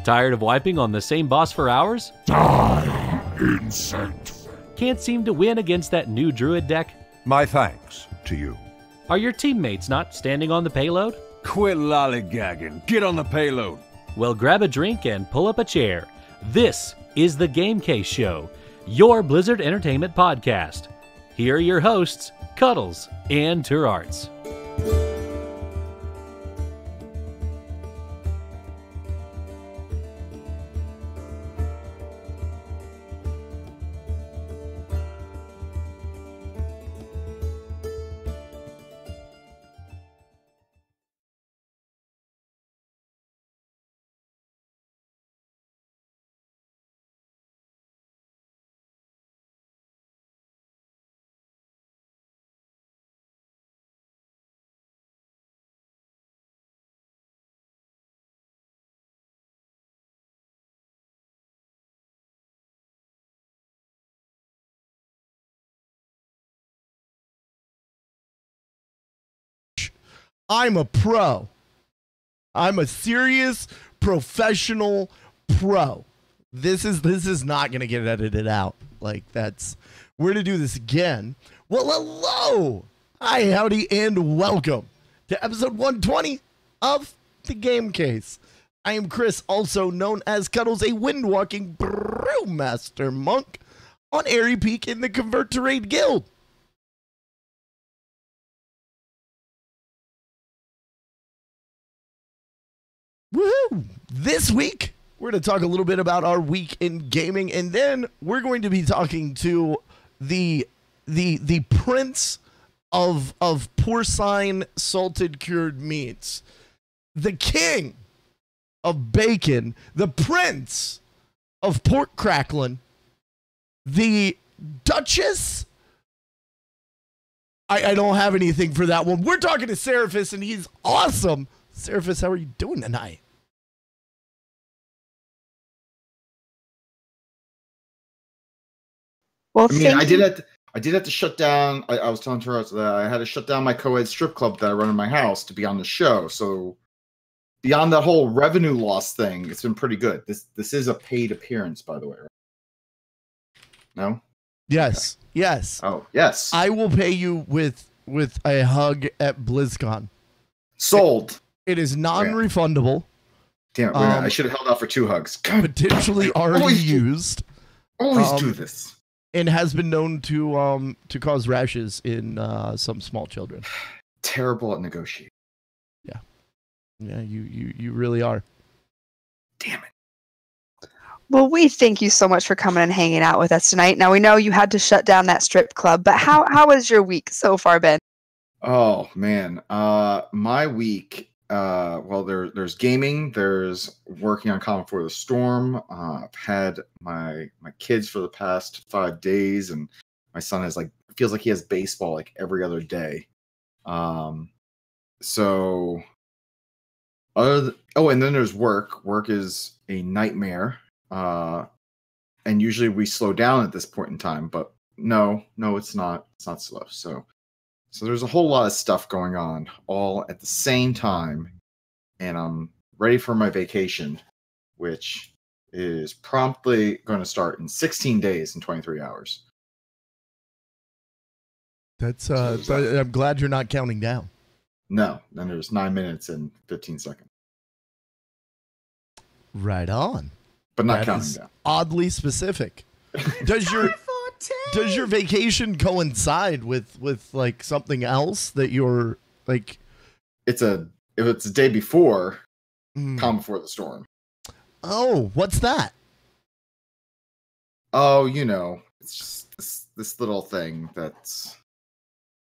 Tired of wiping on the same boss for hours? Die, insect. Can't seem to win against that new druid deck? My thanks to you. Are your teammates not standing on the payload? Quit lollygagging. Get on the payload. Well, grab a drink and pull up a chair. This is the Game Case Show, your Blizzard Entertainment podcast. Here are your hosts, Cuddles and Turarts. I'm a pro. I'm a serious professional pro. This is not going to get edited out. Like, we're going to do this again. Well, hello. Hi, howdy, and welcome to episode 120 of The Game Case. I am Chris, also known as Cuddles, a wind-walking brewmaster monk on Airy Peak in the Convert to Raid Guild. Woohoo! This week, we're going to talk a little bit about our week in gaming, and then we're going to be talking to the prince of porcine salted cured meats, the king of bacon, the prince of pork crackling, the duchess. I don't have anything for that one. We're talking to Seraphis, and he's awesome. Seraphis, how are you doing tonight? Well, I did have to shut down. I was telling Taurus that I had to shut down my co-ed strip club that I run in my house to be on the show. So beyond that whole revenue loss thing, it's been pretty good. This is a paid appearance, by the way. Right? No? Yes. Okay. Yes. Oh, yes. I will pay you with a hug at BlizzCon. Sold. It is non-refundable. Damn it, I should have held out for 2 hugs. God, potentially already used. Always do this. And has been known to cause rashes in some small children. Terrible at negotiating. Yeah. Yeah, you really are. Damn it. Well, we thank you so much for coming and hanging out with us tonight. Now, we know you had to shut down that strip club, but how has your week so far been? Oh, man. My week, well, there's gaming, there's working on Common for the Storm. I've had my kids for the past 5 days, and my son feels like he has baseball like every other day. And then there's work. Work is a nightmare. And usually we slow down at this point in time, but no, it's not. It's not slow. So there's a whole lot of stuff going on all at the same time, and I'm ready for my vacation, which is promptly going to start in 16 days and 23 hours. That's I'm glad you're not counting down. No, then there's 9 minutes and 15 seconds. Right on. But not counting down. Oddly specific. Does your vacation coincide with like something else that you're like? If it's a day before, Calm Before the Storm. Oh, what's that? Oh, it's just this little thing that's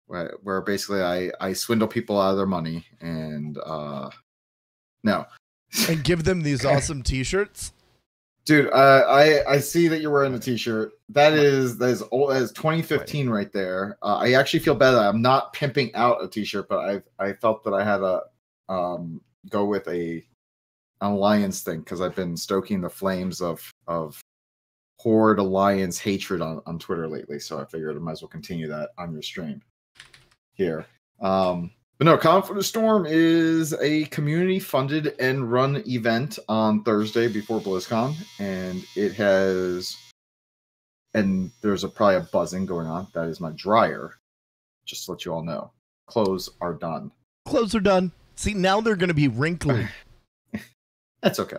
where basically I swindle people out of their money and no. And give them these awesome t-shirts. Dude, I see that you're wearing the t-shirt. That is old as 2015 right there. I actually feel bad that I'm not pimping out a t-shirt, but I felt that I had to go with an alliance thing because I've been stoking the flames of Horde Alliance hatred on Twitter lately. So I figured I might as well continue that on your stream here. But no, Calm for the Storm is a community-funded and run event on Thursday before BlizzCon, and there's probably a buzzing going on. That is my dryer. Just to let you all know, clothes are done. Clothes are done. See, now they're going to be wrinkly. That's okay.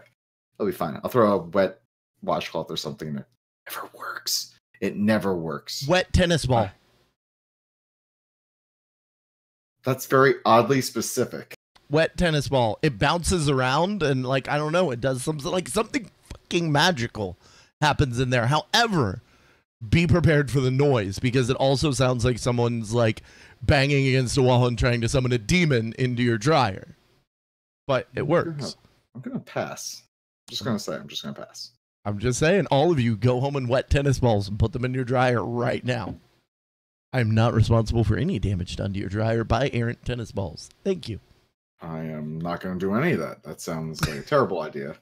It'll be fine. I'll throw a wet washcloth or something in there. It never works. It never works. Wet tennis ball. That's very oddly specific. Wet tennis ball. It bounces around and I don't know, it does something fucking magical happens in there. However, be prepared for the noise because it also sounds like someone's banging against a wall and trying to summon a demon into your dryer. But it works. I'm going to pass. I'm just going to pass. I'm just saying, all of you go home and wet tennis balls and put them in your dryer right now. I'm not responsible for any damage done to your dryer by errant tennis balls. Thank you. I am not going to do any of that. That sounds like a terrible idea.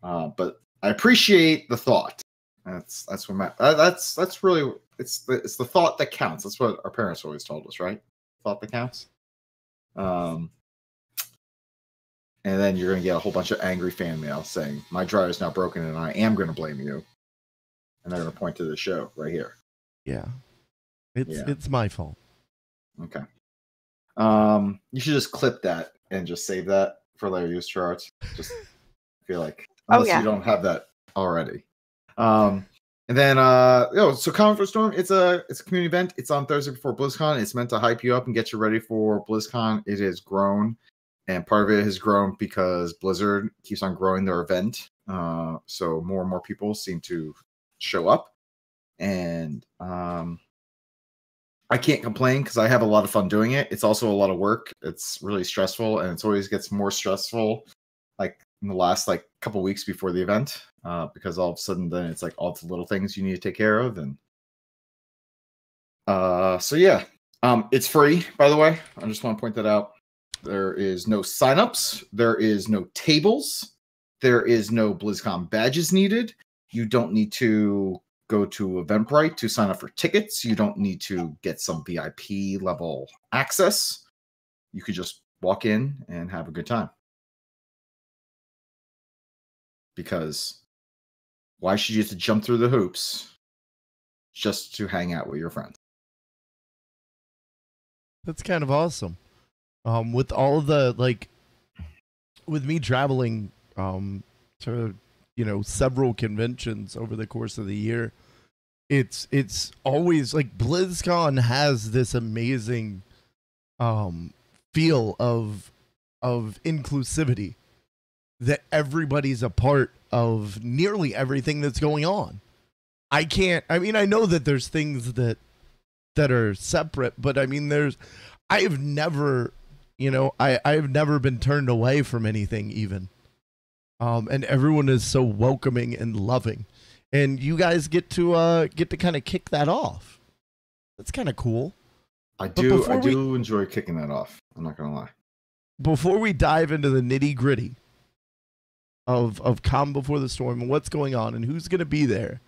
But I appreciate the thought. That's what that's really it's the thought that counts. That's what our parents always told us, right? Thought that counts. And then you're going to get a whole bunch of angry fan mail saying my dryer is now broken and I am going to blame you. And they're going to point to the show right here. Yeah. It's my fault. Okay. You should just clip that and just save that for later use charts. Just feel like unless you don't have that already. And then so Common for Storm, it's a community event. It's on Thursday before BlizzCon. It's meant to hype you up and get you ready for BlizzCon. It has grown, and part of it has grown because Blizzard keeps on growing their event. So more and more people seem to show up, and I can't complain because I have a lot of fun doing it. It's also a lot of work. It's really stressful, and it always gets more stressful in the last couple weeks before the event, because all of a sudden then it's all the little things you need to take care of. And so yeah, it's free, by the way. I just want to point that out. There is no signups. There is no tables. There is no BlizzCon badges needed. You don't need to go to Eventbrite to sign up for tickets. You don't need to get some VIP level access. You could just walk in and have a good time. Because why should you have to jump through the hoops just to hang out with your friends? That's kind of awesome. With all the with me traveling to several conventions over the course of the year, it's always BlizzCon has this amazing feel of inclusivity, that everybody's a part of nearly everything that's going on. I know that there's things that are separate, but I've never been turned away from anything even. And everyone is so welcoming and loving. And you guys get to kind of kick that off. That's kind of cool. I do enjoy kicking that off. I'm not going to lie. Before we dive into the nitty-gritty of Calm Before the Storm and what's going on and who's going to be there,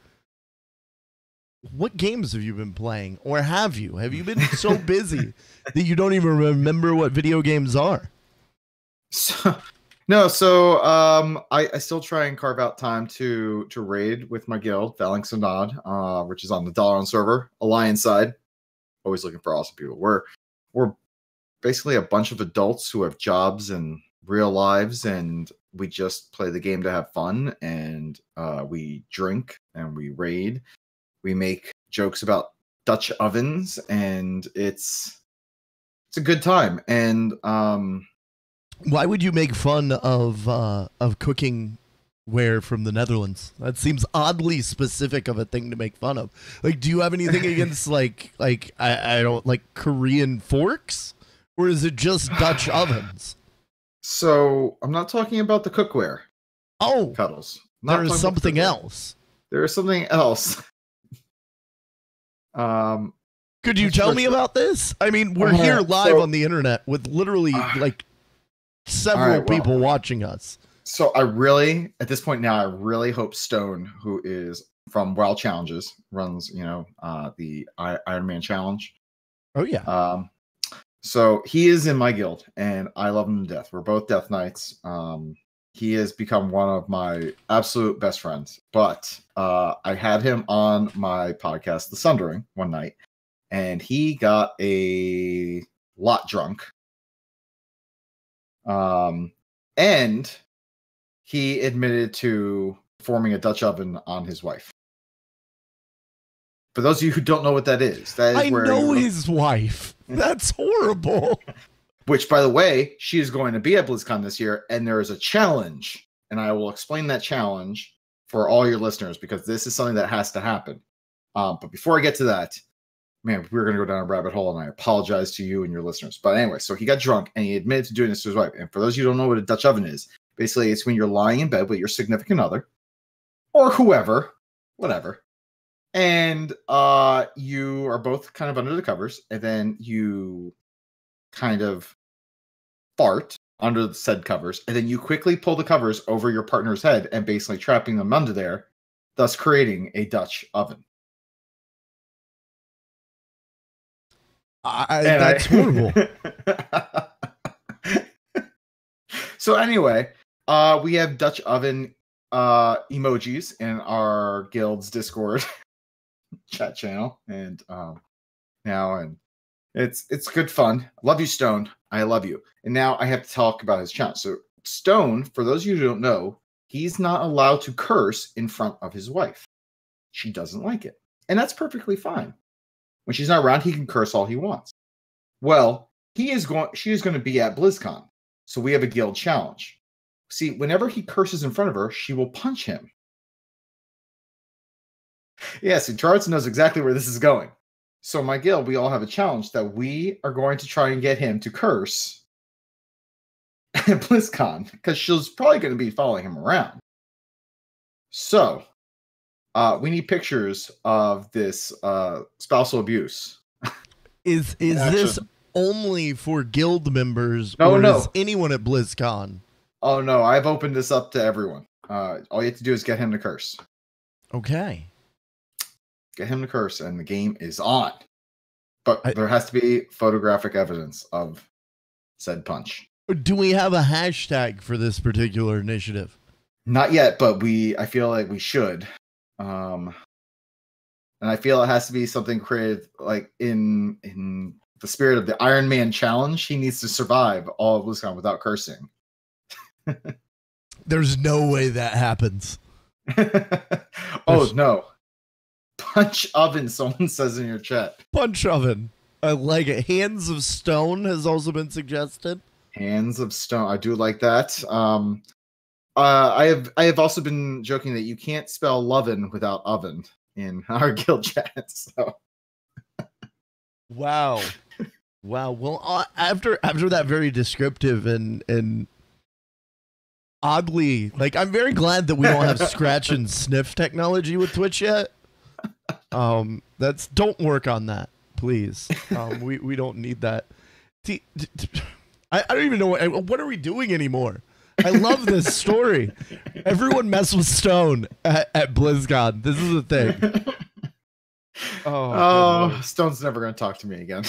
what games have you been playing? Or have you? Have you been so busy that you don't even remember what video games are? I still try and carve out time to raid with my guild, Phalanx and Nod, which is on the Dollar server, Alliance side. Always looking for awesome people. We're basically a bunch of adults who have jobs and real lives, and we just play the game to have fun, and we drink and we raid. We make jokes about Dutch ovens, and it's a good time. And why would you make fun of cooking ware from the Netherlands? That seems oddly specific of a thing to make fun of. Do you have anything against I don't Korean forks, or is it just Dutch ovens? So I'm not talking about the cookware. Oh, Cuddles. There is something else. There is something else. Could you tell me about this? We're here live on the internet with literally several people watching us. So at this point now, I really hope Stone, who is from Wild Challenges, runs, the Iron Man Challenge. Oh yeah. So he is in my guild, and I love him to death. We're both Death Knights. He has become one of my absolute best friends. But I had him on my podcast, The Sundering, one night, and he got a lot drunk. And he admitted to forming a Dutch oven on his wife. For those of you who don't know what that is, I know his wife. That's horrible. Which, by the way, she is going to be at BlizzCon this year, and there is a challenge, and I will explain that challenge for all your listeners, because this is something that has to happen. But before I get to that, man, we're going to go down a rabbit hole, and I apologize to you and your listeners. But anyway, so he got drunk, and he admitted to doing this to his wife. And for those of you who don't know what a Dutch oven is, basically it's when you're lying in bed with your significant other, or whoever, whatever, and you are both kind of under the covers, and then you kind of fart under the said covers, and then you quickly pull the covers over your partner's head and basically trapping them under there, thus creating a Dutch oven. That's horrible. So anyway, we have Dutch oven emojis in our guild's Discord chat channel, and now, and it's good fun. Love you, Stone. I love you. And now I have to talk about his challenge. So Stone, for those of you who don't know, he's not allowed to curse in front of his wife. She doesn't like it, and that's perfectly fine. When she's not around, he can curse all he wants. Well, she is going to be at BlizzCon, so we have a guild challenge. See, whenever he curses in front of her, she will punch him. Yeah, see, Charles knows exactly where this is going. So my guild, we all have a challenge that we are going to try and get him to curse at BlizzCon, because she's probably going to be following him around. So, we need pictures of this spousal abuse. Is this only for guild members, No, or no. is anyone at BlizzCon? Oh no, I've opened this up to everyone. All you have to do is get him to curse. Okay. Get him to curse, and the game is on. But there has to be photographic evidence of said punch. Do we have a hashtag for this particular initiative? Not yet, but I feel like we should. And I feel it has to be something created, like in the spirit of the Iron Man challenge. He needs to survive all of BlizzCon without cursing. There's no way that happens. Oh no. Punch oven, someone says in your chat. Punch oven. I like it. Hands of stone has also been suggested. Hands of stone. I do like that. I have also been joking that you can't spell lovin' without oven in our guild chat. So wow. Well, after that very descriptive and oddly, like, I'm very glad that we don't have scratch and sniff technology with Twitch yet. Don't work on that, please. We don't need that. See, I don't even know what are we doing anymore. I love this story. Everyone mess with Stone at BlizzCon. This is a thing. Oh, Stone's never going to talk to me again.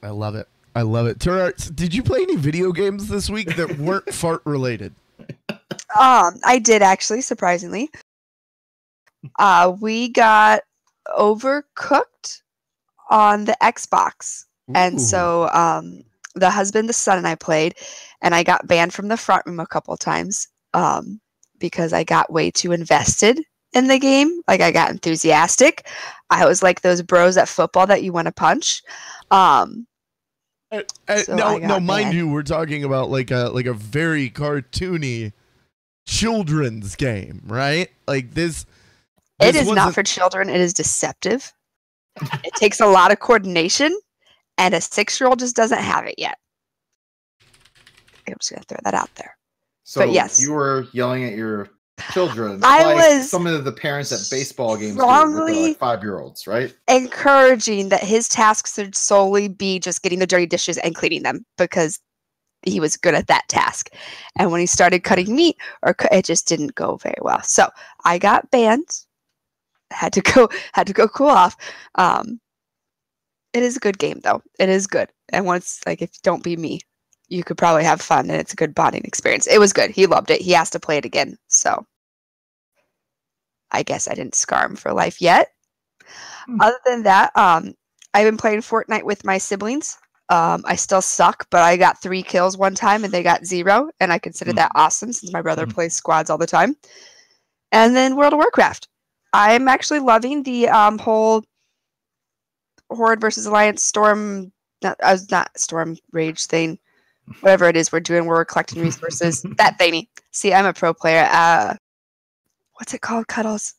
I love it. I love it. Turart, did you play any video games this week that weren't fart related? I did, actually, surprisingly. We got Overcooked on the Xbox. And so the husband, the son, and I played, and I got banned from the front room a couple times because I got way too invested in the game. Like, I got enthusiastic. I was like those bros at football that you want to punch. Mind you, we're talking about like a very cartoony children's game, right? Like this it is not for children. It is deceptive. It takes a lot of coordination, and a 6-year-old just doesn't have it yet. I'm just gonna throw that out there. So but yes, you were yelling at your children. I was some of the parents at baseball games strongly with their, like, 5-year-olds, right? Encouraging that his tasks should solely be just getting the dirty dishes and cleaning them, because he was good at that task. And when he started cutting meat, it just didn't go very well. So I got banned. Had to go cool off. It is a good game, though. It is good. And once, like, if don't be me, you could probably have fun, and it's a good bonding experience. It was good. He loved it. He asked to play it again. So I guess I didn't scar him for life yet. Other than that, I've been playing Fortnite with my siblings. I still suck, but I got 3 kills one time, and they got 0, and I consider that awesome since my brother plays squads all the time. And then World of Warcraft. I'm actually loving the whole Horde versus Alliance Storm, not Storm Rage thing, whatever it is we're doing where we're collecting resources. That thingy. See, I'm a pro player. What's it called, Cuddles?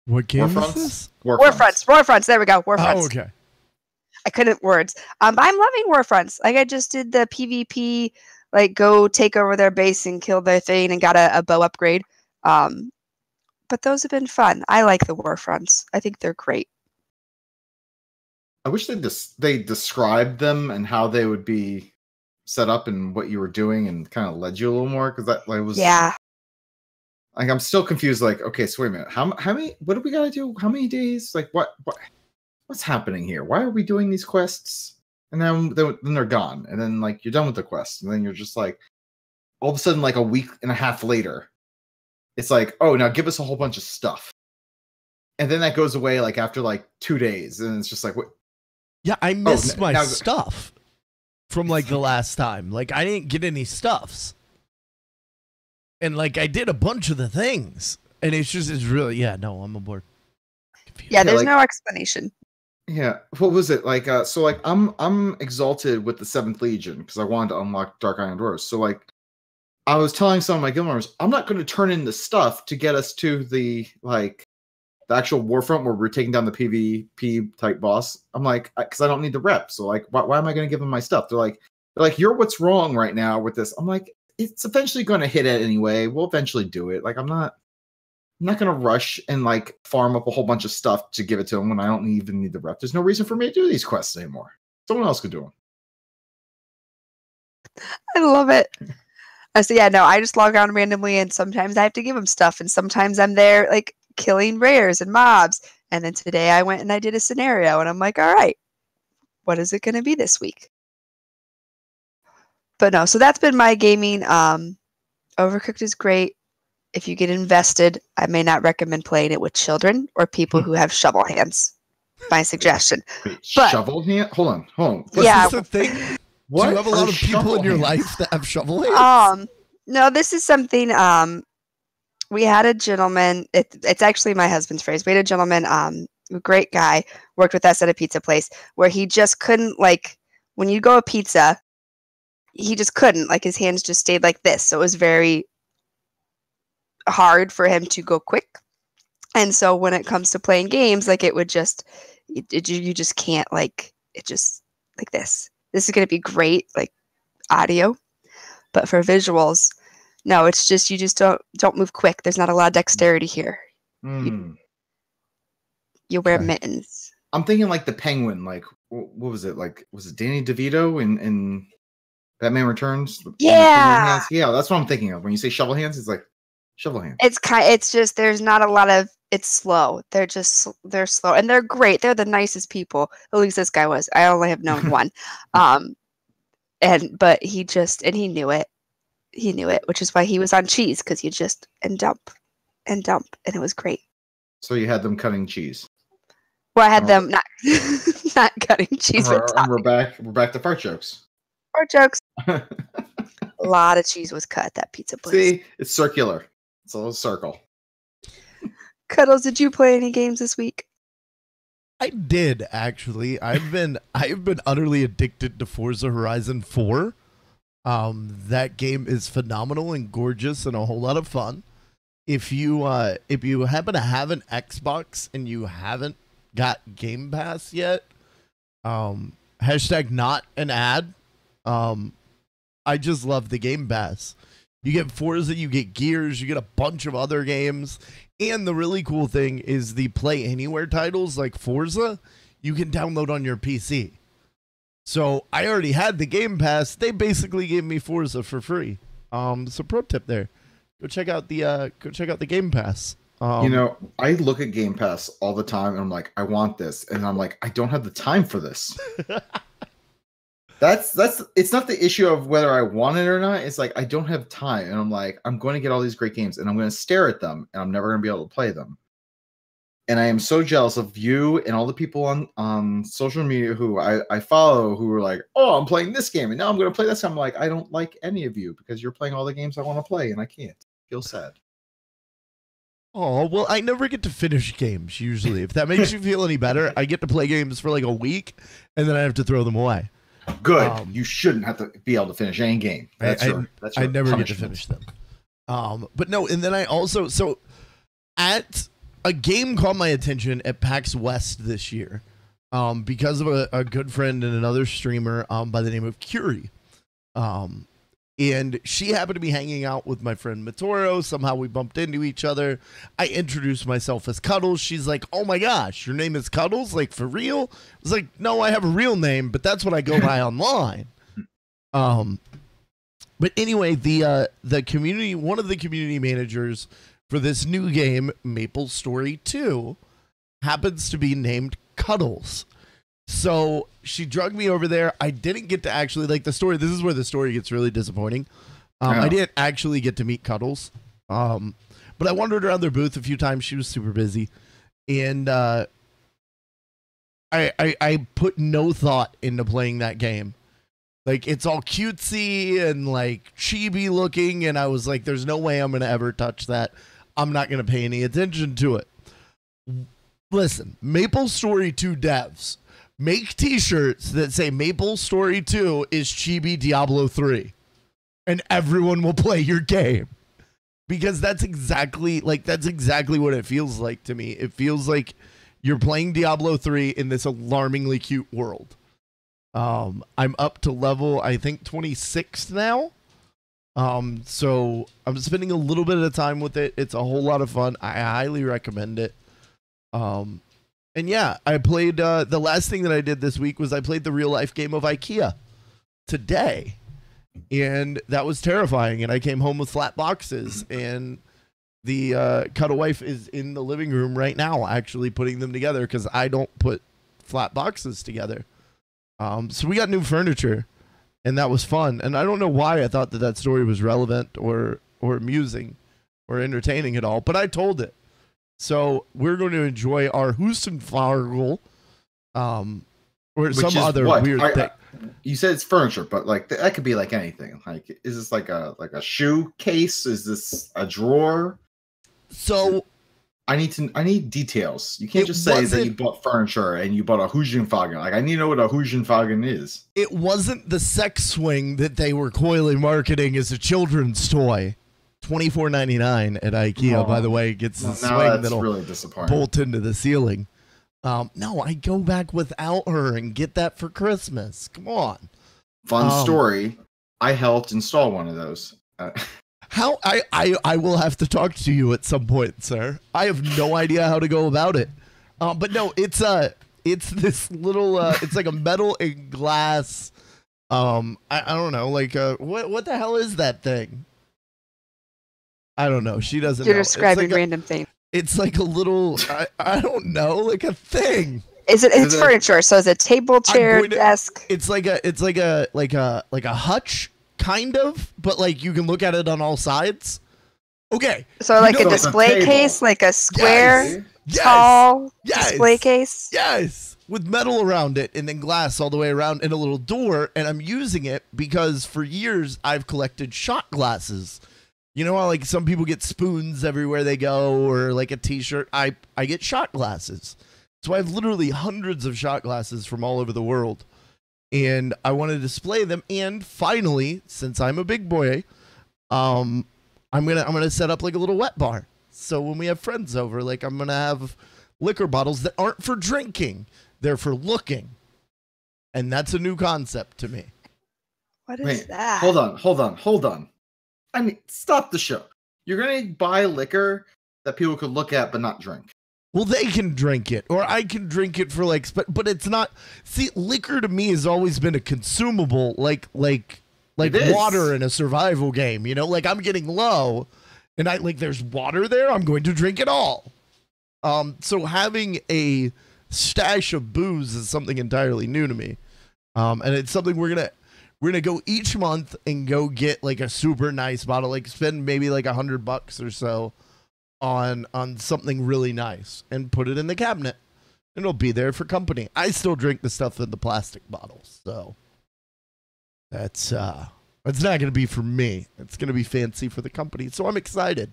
What game is this? Warfronts. There we go. Warfronts. Oh, okay. I couldn't words. I'm loving Warfronts. Like, I just did the PvP, like, go take over their base and kill their thing and got a bow upgrade. But those have been fun. I like the Warfronts. I think they're great. I wish they described them and how they would be set up and what you were doing and kind of led you a little more, because that like was like I'm still confused. Like, okay, so wait a minute, how many? What do we gotta do? How many days? Like, what's happening here? Why are we doing these quests? And then they're gone, and then like you're done with the quest, and then you're just like, all of a sudden, like a week and a half later, it's like, oh, now give us a whole bunch of stuff, and then that goes away like after like 2 days, and it's just like what. Yeah, I missed my stuff from like the last time. Like, I didn't get any stuffs. And like, I did a bunch of the things. And it's really, no, I'm aboard. Yeah, there's no explanation. Yeah, what was it? Like, so like, I'm exalted with the 7th Legion because I wanted to unlock Dark Iron Dwarves. So like, I was telling some of my guild members, I'm not going to turn in the stuff to get us to the, like, the actual Warfront where we're taking down the PvP type boss. I'm like, because I don't need the rep. So like, why am I going to give them my stuff? They're like, you're what's wrong right now with this. I'm like, it's eventually going to hit it anyway. We'll eventually do it. Like, I'm not going to rush and like farm up a whole bunch of stuff to give it to them when I don't even need the rep. There's no reason for me to do these quests anymore. Someone else could do them. I love it. So yeah, no, I just log on randomly, and sometimes I have to give them stuff, and sometimes I'm there like killing rares and mobs. And then today I went and I did a scenario, and I'm like, all right, what is it going to be this week? But no, so that's been my gaming. Overcooked is great. If you get invested, I may not recommend playing it with children or people who have shovel hands. My suggestion. Wait, shovel hand? Hold on. Is this a thing? Do you have a lot of people in your life that have shovel hands? No, this is something. We had a gentleman. It's actually my husband's phrase. We had a gentleman, a great guy, worked with us at a pizza place where he just couldn't, like, when you go a pizza, he just couldn't. Like, his hands just stayed like this. So it was very hard for him to go quick. And so when it comes to playing games, like, it would just, you just can't, like, it just, like this. This is going to be great, like, audio. But for visuals, no, it's just, you just don't move quick. There's not a lot of dexterity here. You wear mittens. I'm thinking like the Penguin, like, what was it? Like, was it Danny DeVito in Batman Returns? Yeah. Yeah, that's what I'm thinking of. When you say shovel hands, it's like shovel hands. It's just, there's not a lot of, it's slow. They're slow. And they're great. They're the nicest people. At least this guy was. I only have known one. But he knew it. He knew it, which is why he was on cheese, because you just and dump, and it was great. So you had them cutting cheese. Well, I had them not cutting cheese. And we're back to fart jokes. Fart jokes. A lot of cheese was cut at that pizza place. See, it's circular. It's a little circle. Cuddles, did you play any games this week? I did, actually. I've been utterly addicted to Forza Horizon 4. That game is phenomenal and gorgeous and a whole lot of fun. If you happen to have an Xbox and you haven't got Game Pass yet, hashtag not an ad. I just love the Game Pass. You get Forza, you get Gears, you get a bunch of other games. And the really cool thing is the Play Anywhere titles like Forza, you can download on your PC. So I already had the Game Pass. They basically gave me Forza for free. So pro tip there. Go check out the Game Pass. You know, I look at Game Pass all the time and I'm like, I want this. And I'm like, I don't have the time for this. That's it's not the issue of whether I want it or not. It's like I don't have time. And I'm like, I'm going to get all these great games and I'm going to stare at them and I'm never going to be able to play them. And I am so jealous of you and all the people on social media who I follow who are like, oh, I'm playing this game and now I'm going to play this. I'm like, I don't like any of you because you're playing all the games I want to play and I can't. I feel sad. Oh, well, I never get to finish games usually. If that makes you feel any better, I get to play games for like a week and then I have to throw them away. Good. You shouldn't have to be able to finish any game. That's your I never punishment. get to finish them. But no, and then I also, so at a game caught my attention at PAX West this year because of a good friend and another streamer by the name of Curie. And she happened to be hanging out with my friend Matoro. Somehow we bumped into each other. I introduced myself as Cuddles. She's like, oh my gosh, your name is Cuddles? Like, for real? I was like, no, I have a real name, but that's what I go by online. But anyway, the community, one of the community managers for this new game, Maple Story 2, happens to be named Cuddles. So she drugged me over there. I didn't get to actually, like, the story. This is where the story gets really disappointing. I didn't actually get to meet Cuddles. But I wandered around their booth a few times. She was super busy. And I put no thought into playing that game. Like, it's all cutesy and, like, chibi looking. And I was like, there's no way I'm going to ever touch that. I'm not going to pay any attention to it. Listen, Maple Story 2 devs, make t-shirts that say Maple Story 2 is Chibi Diablo 3 and everyone will play your game, because that's exactly what it feels like to me. It feels like you're playing Diablo 3 in this alarmingly cute world. I'm up to level, I think 26 now. So I'm spending a little bit of time with it. It's a whole lot of fun. I highly recommend it. And yeah, I played, the last thing that I did this week was I played the real life game of IKEA today. And that was terrifying. And I came home with flat boxes. And the cuddle wife is in the living room right now actually putting them together because I don't put flat boxes together. So we got new furniture. And that was fun. And I don't know why I thought that story was relevant or amusing or entertaining at all. But I told it. So we're going to enjoy our Hustenfargel, or some other weird thing. You said it's furniture, but like that could be like anything. Like, is this like a shoe case? Is this a drawer? So I need details. You can't just say that you bought furniture and you bought a Hustenfargel. Like, I need to know what a Hustenfargel is. It wasn't the sex swing that they were coyly marketing as a children's toy. $24.99 at IKEA, by the way, gets the swing that'll really disappointing. Bolt into the ceiling. No, I go back without her and get that for Christmas. Come on. Fun story. I helped install one of those. How I will have to talk to you at some point, sir. I have no idea how to go about it. But no, it's this little it's like a metal and glass. I don't know, like what the hell is that thing? I don't know. She doesn't know. You're describing random things. It's like a little, I don't know, like a thing. It's furniture, so it's a table, chair, desk. It's like a hutch, kind of, but like you can look at it on all sides. Okay. So like a display case, like a square, tall display case. Yes. With metal around it and then glass all the way around and a little door. And I'm using it because for years I've collected shot glasses. You know how like some people get spoons everywhere they go, or like a t-shirt? I get shot glasses. So I have literally hundreds of shot glasses from all over the world. And I want to display them. And finally, since I'm a big boy, I'm gonna set up like a little wet bar. So when we have friends over, like I'm gonna have liquor bottles that aren't for drinking. They're for looking. And that's a new concept to me. What is that? Hold on. I mean, stop the show. You're going to buy liquor that people could look at but not drink. Well, they can drink it, or I can drink it for like, but it's not. See, liquor to me has always been a consumable, like water in a survival game. You know, like I'm getting low, and I like there's water there, I'm going to drink it all. So having a stash of booze is something entirely new to me. And it's something we're gonna go each month and go get like a super nice bottle, like spend maybe like $100 or so on something really nice and put it in the cabinet. And it'll be there for company. I still drink the stuff in the plastic bottles, so that's not gonna be for me. It's gonna be fancy for the company. So I'm excited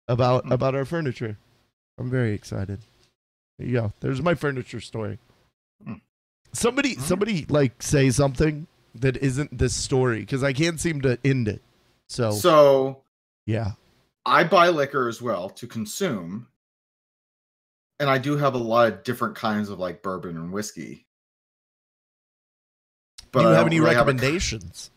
about our furniture. I'm very excited. There you go. There's my furniture story. Somebody like say something that isn't this story because I can't seem to end it. So yeah, I buy liquor as well to consume, and I do have a lot of different kinds of like bourbon and whiskey. But do you have any recommendations?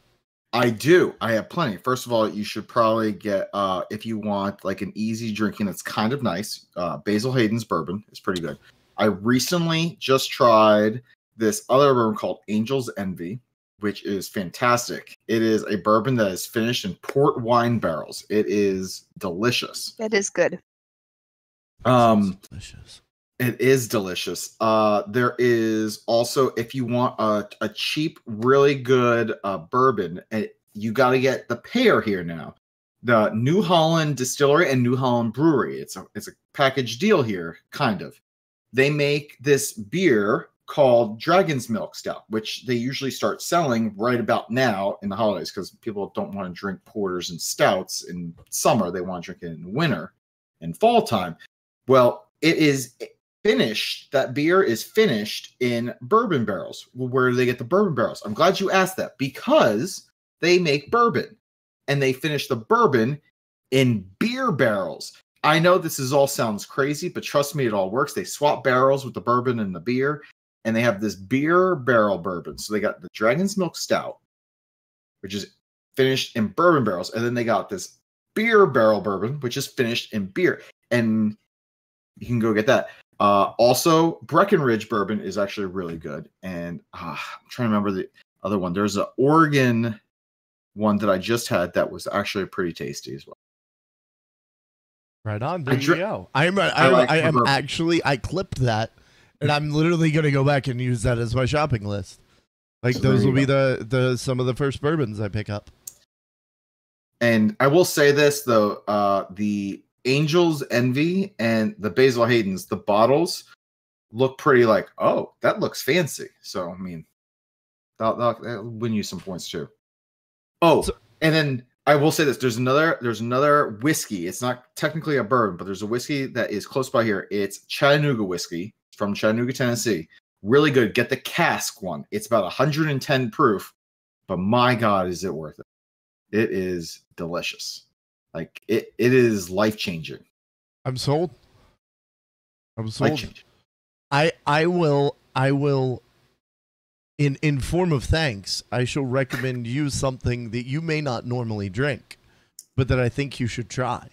I do. I have plenty. First of all, you should probably get, if you want like an easy drinking that's kind of nice, Basil Hayden's bourbon is pretty good. I recently just tried this other bourbon called Angel's Envy, which is fantastic. It is a bourbon that is finished in port wine barrels. It is delicious. That is good. Delicious. It is delicious. There is also, if you want a cheap, really good bourbon, you got to get the pair here now. The New Holland Distillery and New Holland Brewery. It's a package deal here, kind of. They make this beer called Dragon's Milk Stout, which they usually start selling right about now in the holidays because people don't want to drink porters and stouts in summer. They want to drink it in winter and fall time. Well, it is finished. That beer is finished in bourbon barrels. Well, where do they get the bourbon barrels? I'm glad you asked that because they make bourbon and they finish the bourbon in beer barrels. I know this all sounds crazy, but trust me, it all works. They swap barrels with the bourbon and the beer, and they have this beer barrel bourbon. So they got the Dragon's Milk Stout, which is finished in bourbon barrels, and then they got this beer barrel bourbon, which is finished in beer. And you can go get that. Also, Breckenridge bourbon is actually really good. And I'm trying to remember the other one. There's an Oregon one that I just had that was actually pretty tasty as well. Right on. There you go. I clipped that, and I'm literally going to go back and use that as my shopping list. Like so those will be the some of the first bourbons I pick up. And I will say this though, the Angel's Envy and the Basil Hayden's, the bottles look pretty like, oh, that looks fancy. So I mean, that'll win you some points too. Oh, and then I will say this: there's another whiskey. It's not technically a bourbon, but there's a whiskey that is close by here. It's Chattanooga whiskey from Chattanooga, Tennessee. Really good. Get the cask one. It's about 110 proof, but my God, is it worth it? It is delicious. Like it is life changing. I'm sold. I will. In form of thanks, I shall recommend you something that you may not normally drink, but that I think you should try.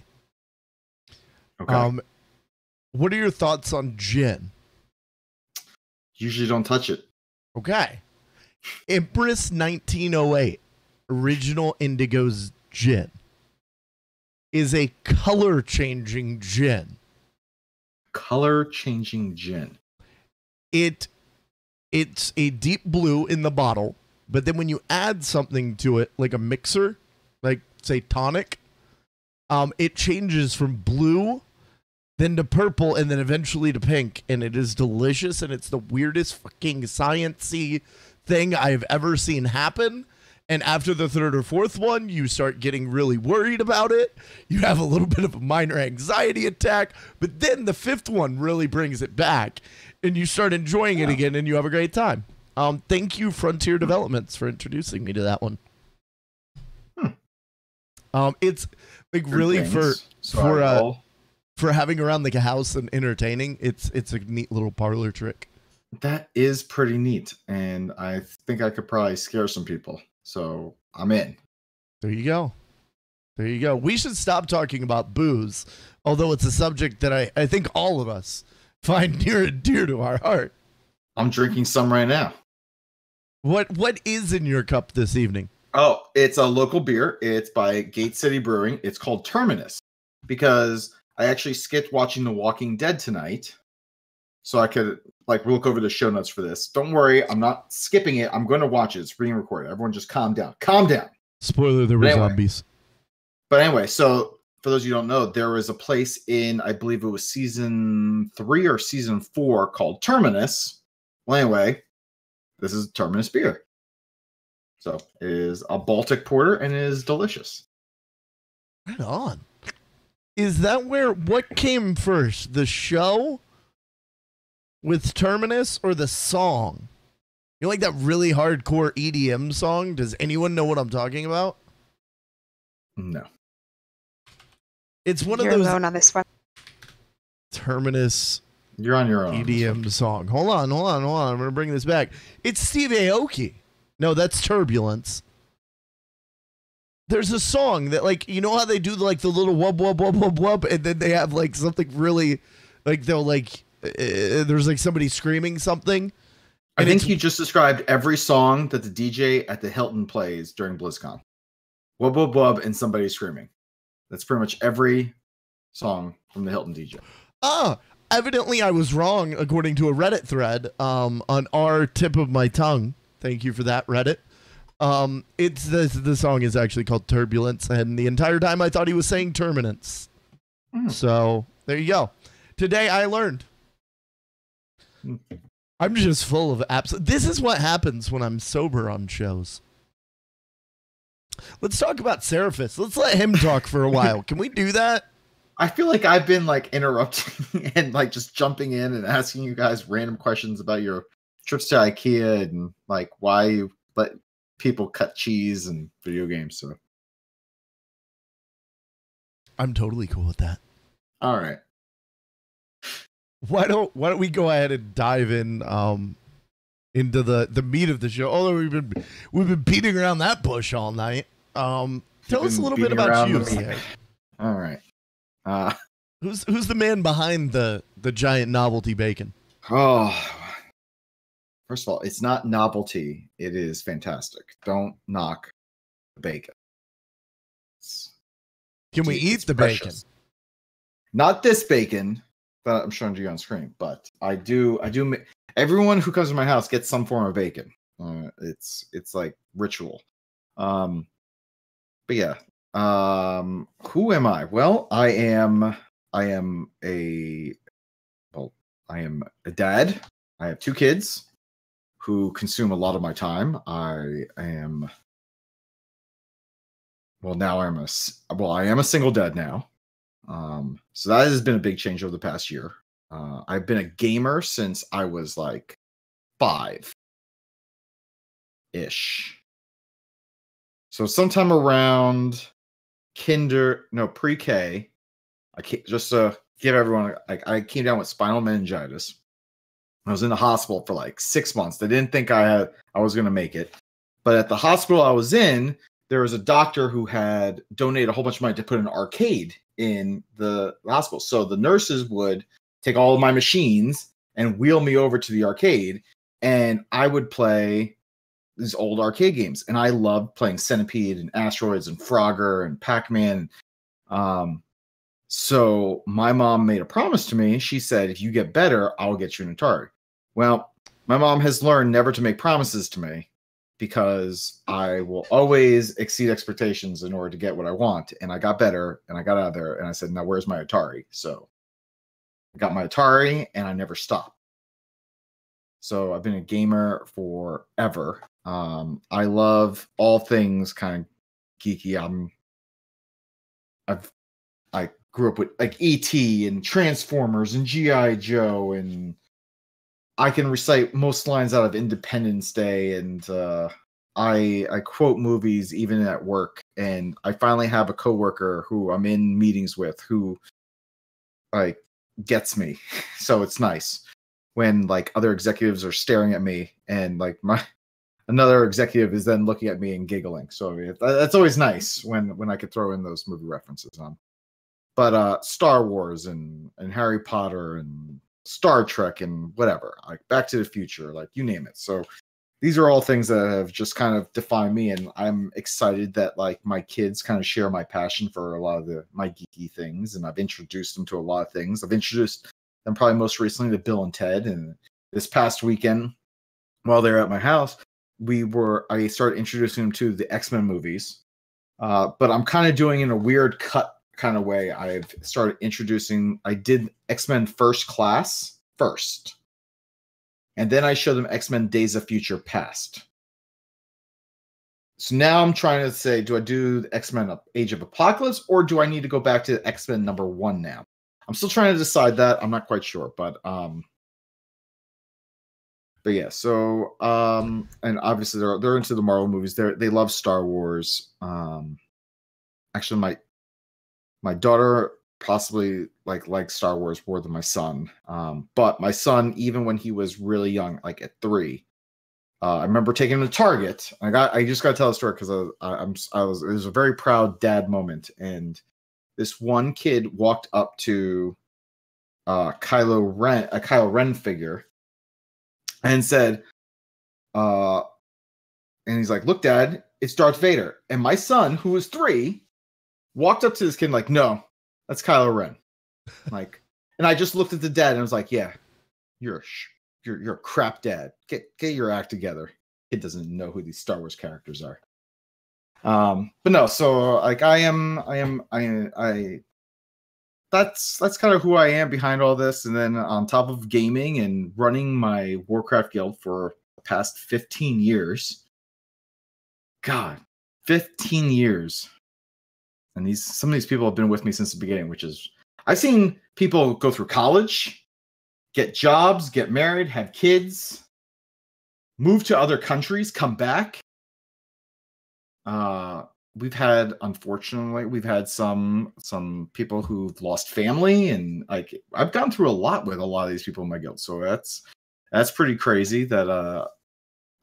Okay. What are your thoughts on gin? Usually don't touch it. Okay. Empress 1908 Original Indigo's gin is a color-changing gin. Color-changing gin. It's a deep blue in the bottle, but then when you add something to it, like a mixer, like say tonic, it changes from blue, then to purple, and then eventually to pink, and it is delicious, and it's the weirdest fucking science-y thing I've ever seen happen. And after the third or fourth one, you start getting really worried about it. You have a little bit of a minor anxiety attack, but then the fifth one really brings it back, and you start enjoying it again, and you have a great time. Thank you, Frontier Developments, for introducing me to that one. It's like really for having around like a house and entertaining. It's a neat little parlor trick. That is pretty neat, and I think I could probably scare some people. So I'm in. There you go. There you go. We should stop talking about booze, although it's a subject that I think all of us find near and dear to our heart. I'm drinking some right now. What is in your cup this evening? Oh, it's a local beer. It's by Gate City Brewing. It's called Terminus. because I actually skipped watching The Walking Dead tonight, so I could like look over the show notes for this. Don't worry, I'm not skipping it. I'm going to watch it. It's being recorded. Everyone just calm down. Calm down. Spoiler, there were zombies. But anyway, so for those of you who don't know, there was a place in, I believe it was season 3 or season 4 called Terminus. Well, anyway, this is Terminus beer. So it is a Baltic porter and it is delicious. Right on. Is that what came first? The show with Terminus or the song? You know, like that really hardcore EDM song? Does anyone know what I'm talking about? No. It's one You're of those alone on this one. Terminus. You're on your own. EDM song. Hold on. I'm going to bring this back. It's Steve Aoki. No, that's Turbulence. There's a song that, like, you know how they do like the little wub wub wub wub wub, and then they have like something really, like they'll like there's like somebody screaming something. I think you just described every song that the DJ at the Hilton plays during BlizzCon. Wub wub wub and somebody screaming. That's pretty much every song from the Hilton DJ. Evidently I was wrong according to a Reddit thread on our tip of my tongue. Thank you for that, Reddit. It's the song is actually called Turbulence, and the entire time I thought he was saying Terminance. So there you go. Today I learned. I'm just full of This is what happens when I'm sober on shows. Let's talk about Seraphis. Let's let him talk for a while. Can we do that? I feel like I've been like interrupting and like just jumping in and asking you guys random questions about your trips to IKEA and like why you let people cut cheese and video games. So I'm totally cool with that. All right. Why don't we go ahead and dive in into the meat of the show? Although we've been beating around that bush all night. Tell us a little bit about you. All right. Who's the man behind the giant novelty bacon? Oh, first of all, it's not novelty. It is fantastic. Don't knock the bacon. Can we eat the bacon? Not this bacon that I'm showing you on screen, but I do. Everyone who comes to my house gets some form of bacon. It's like ritual. But yeah. Who am I? Well, I am a dad. I have 2 kids who consume a lot of my time. I am a single dad now. So that has been a big change over the past year. I've been a gamer since I was like 5-ish. So sometime around pre-K, just to give everyone, I came down with spinal meningitis. I was in the hospital for like 6 months. They didn't think I was going to make it. But at the hospital I was in, there was a doctor who had donated a whole bunch of money to put an arcade in the hospital. So the nurses would take all of my machines and wheel me over to the arcade, and I would play these old arcade games. And I loved playing Centipede and Asteroids and Frogger and Pac-Man. So my mom made a promise to me. She said, if you get better, I'll get you an Atari. Well, my mom has learned never to make promises to me because I will always exceed expectations in order to get what I want. And I got better and I got out of there and I said, now where's my Atari? So I got my Atari and I never stopped. So I've been a gamer forever. I love all things kind of geeky. I grew up with like E.T. and Transformers and G.I. Joe, and I can recite most lines out of Independence Day, and I quote movies even at work. And I finally have a coworker who I'm in meetings with who like gets me. So it's nice when like other executives are staring at me and like another executive is then looking at me and giggling. So that's always nice when I could throw in those movie references on. But Star Wars and Harry Potter and Star Trek and whatever, like Back to the Future, like you name it. So these are all things that have just kind of defined me, and I'm excited that like my kids kind of share my passion for a lot of my geeky things, and I've introduced them to a lot of things. I've introduced them probably most recently to Bill and Ted, and this past weekend while they're at my house, I started introducing them to the X-Men movies. But I'm kind of doing in a weird cut kind of way. I did X-Men First Class first. And then I showed them X-Men Days of Future Past. So now I'm trying to say, do I do the X-Men Age of Apocalypse, or do I need to go back to X-Men #1 now? I'm still trying to decide that. I'm not quite sure, but yeah. So and obviously they're into the Marvel movies. They love Star Wars. Actually, my daughter possibly likes Star Wars more than my son. But my son, even when he was really young, like at 3, I remember taking him to Target. I just got to tell the story because it was a very proud dad moment. And this one kid walked up to Kylo Ren figure and said, and he's like, "Look, Dad, it's Darth Vader." And my son, who was 3, walked up to this kid like, "No, that's Kylo Ren." Like, and I just looked at the dad and I was like, "Yeah, you're a crap dad. Get your act together." Kid doesn't know who these Star Wars characters are. But no, so like that's kind of who I am behind all this. And then on top of gaming and running my Warcraft guild for the past 15 years, God, 15 years. And some of these people have been with me since the beginning, which is, I've seen people go through college, get jobs, get married, have kids, move to other countries, come back. Unfortunately, we've had some people who've lost family, and like I've gone through a lot with a lot of these people in my guild. So that's pretty crazy that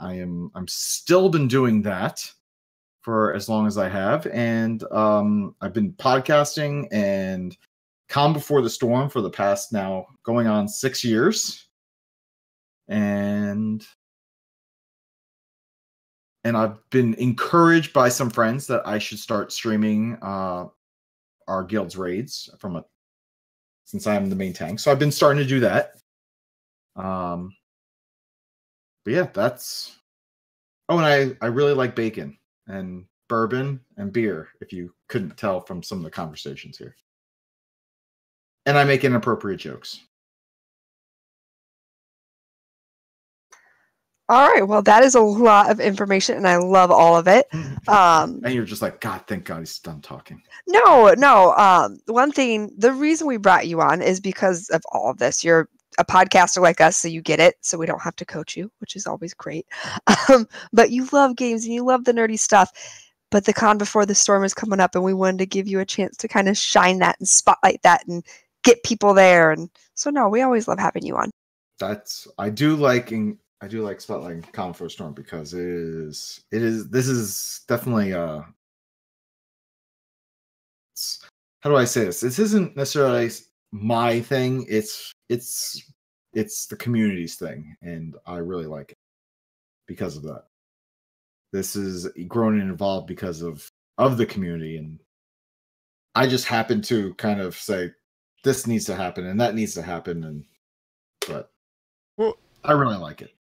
I'm still been doing that for as long as I have. And I've been podcasting and Calm Before the Storm for the past now going on 6 years. And I've been encouraged by some friends that I should start streaming our guild's raids since I am the main tank. So I've been starting to do that. But yeah, that's... Oh, and I really like bacon and bourbon and beer, if you couldn't tell from some of the conversations here. And I make inappropriate jokes. All right. Well, that is a lot of information, and I love all of it. And you're just like, God, thank God he's done talking. No. One thing, the reason we brought you on is because of all of this. You're a podcaster like us, so you get it. So we don't have to coach you, which is always great. But you love games and you love the nerdy stuff. But the Con Before the Storm is coming up, and we wanted to give you a chance to kind of shine that and spotlight that and get people there. And so, no, we always love having you on. I do like spotlighting Con Before the Storm because this is definitely how do I say this? This isn't necessarily my thing. It's the community's thing, and I really like it because of that. This is grown and evolved because of the community, and I just happen to kind of say this needs to happen and that needs to happen, but I really like it.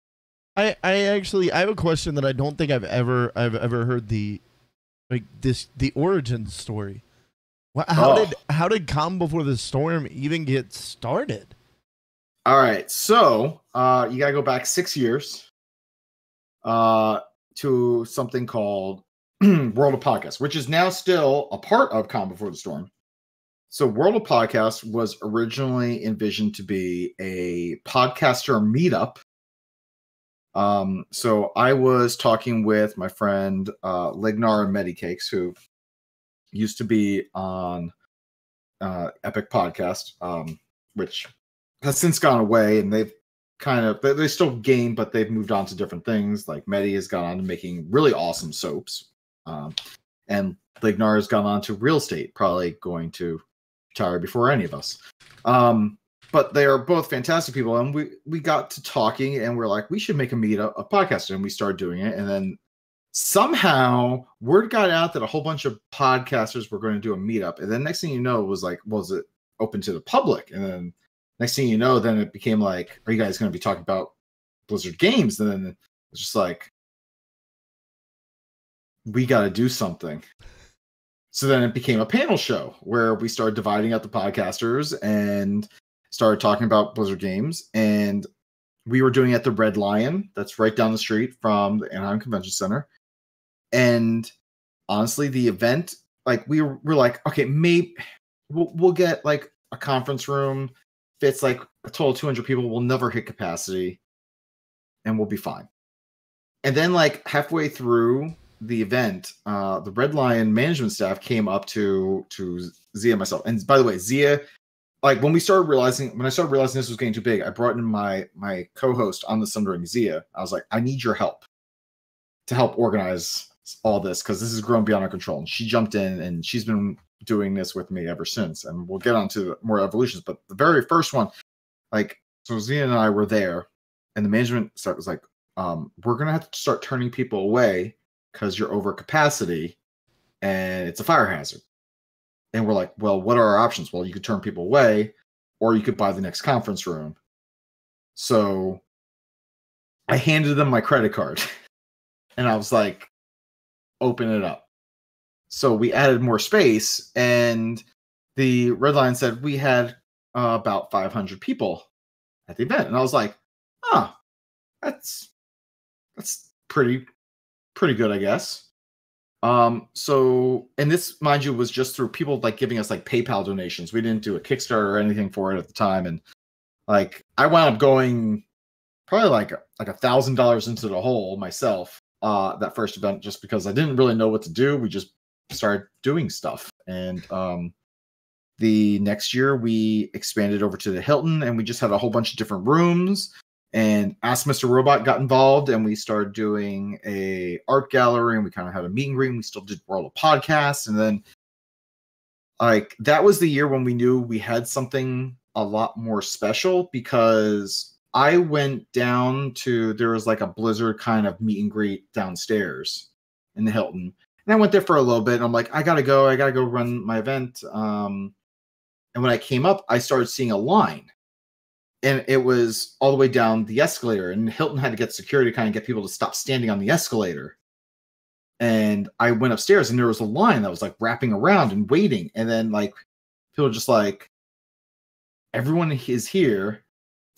I have a question that I don't think I've ever heard the origin story. How did Calm Before the Storm even get started? All right, so you gotta go back 6 years to something called World of Podcasts, which is now still a part of Calm Before the Storm. So World of Podcasts was originally envisioned to be a podcaster meetup. So I was talking with my friend Lignar and Medicakes, who used to be on Epic Podcast, which has since gone away, and they've they still game, but they've moved on to different things. Like Medi has gone on to making really awesome soaps, and Lignar has gone on to real estate, probably going to retire before any of us. but they are both fantastic people, and we got to talking, and we're like, we should make a meetup, a podcast, and we started doing it, and then somehow word got out that a whole bunch of podcasters were going to do a meetup, and then next thing you know, it was like, was it open to the public? And then next thing you know, then it became like, are you guys going to be talking about Blizzard games? And then it's just like, we got to do something. So then it became a panel show where we started dividing up the podcasters and started talking about Blizzard games. And we were doing it at the Red Lion, that's right down the street from the Anaheim Convention Center. And honestly, the event, like we're like, okay, maybe we'll get like a conference room, fits like a total of 200 people. We'll never hit capacity, and we'll be fine. And then like halfway through the event, the Red Lion management staff came up to Zia and myself. And by the way, Zia, like when I started realizing this was getting too big, I brought in my co-host on the Sundering, Zia. I was like, I need your help to help organize all this because this has grown beyond our control. And she jumped in, and she's been doing this with me ever since. And we'll get on to more evolutions. But the very first one, like, so Zia and I were there, and the management staff was like, we're going to have to start turning people away because you're over capacity and it's a fire hazard. And we're like, well, what are our options? Well, you could turn people away, or you could buy the next conference room. So I handed them my credit card and I was like, open it up. So we added more space, and the Red Lion said we had about 500 people at the event. And I was like, that's pretty good, I guess. So, and this, mind you, was just through people like giving us like PayPal donations. We didn't do a Kickstarter or anything for it at the time. And like, I wound up going probably like $1,000 into the hole myself, that first event, just because I didn't really know what to do. We just started doing stuff. And, the next year we expanded over to the Hilton, and we just had a whole bunch of different rooms. And Ask Mr. Robot got involved, and we started doing a art gallery, and we kind of had a meet and greet. And we still did World of Podcasts. And then like that was the year when we knew we had something a lot more special, because I went down to, there was like a Blizzard kind of meet and greet downstairs in the Hilton. And I went there for a little bit, and I'm like, I gotta go run my event. And when I came up, I started seeing a line. And it was all the way down the escalator, and Hilton had to get security to kind of get people to stop standing on the escalator. And I went upstairs, and there was a line that was like wrapping around and waiting. And then like people just like, everyone is here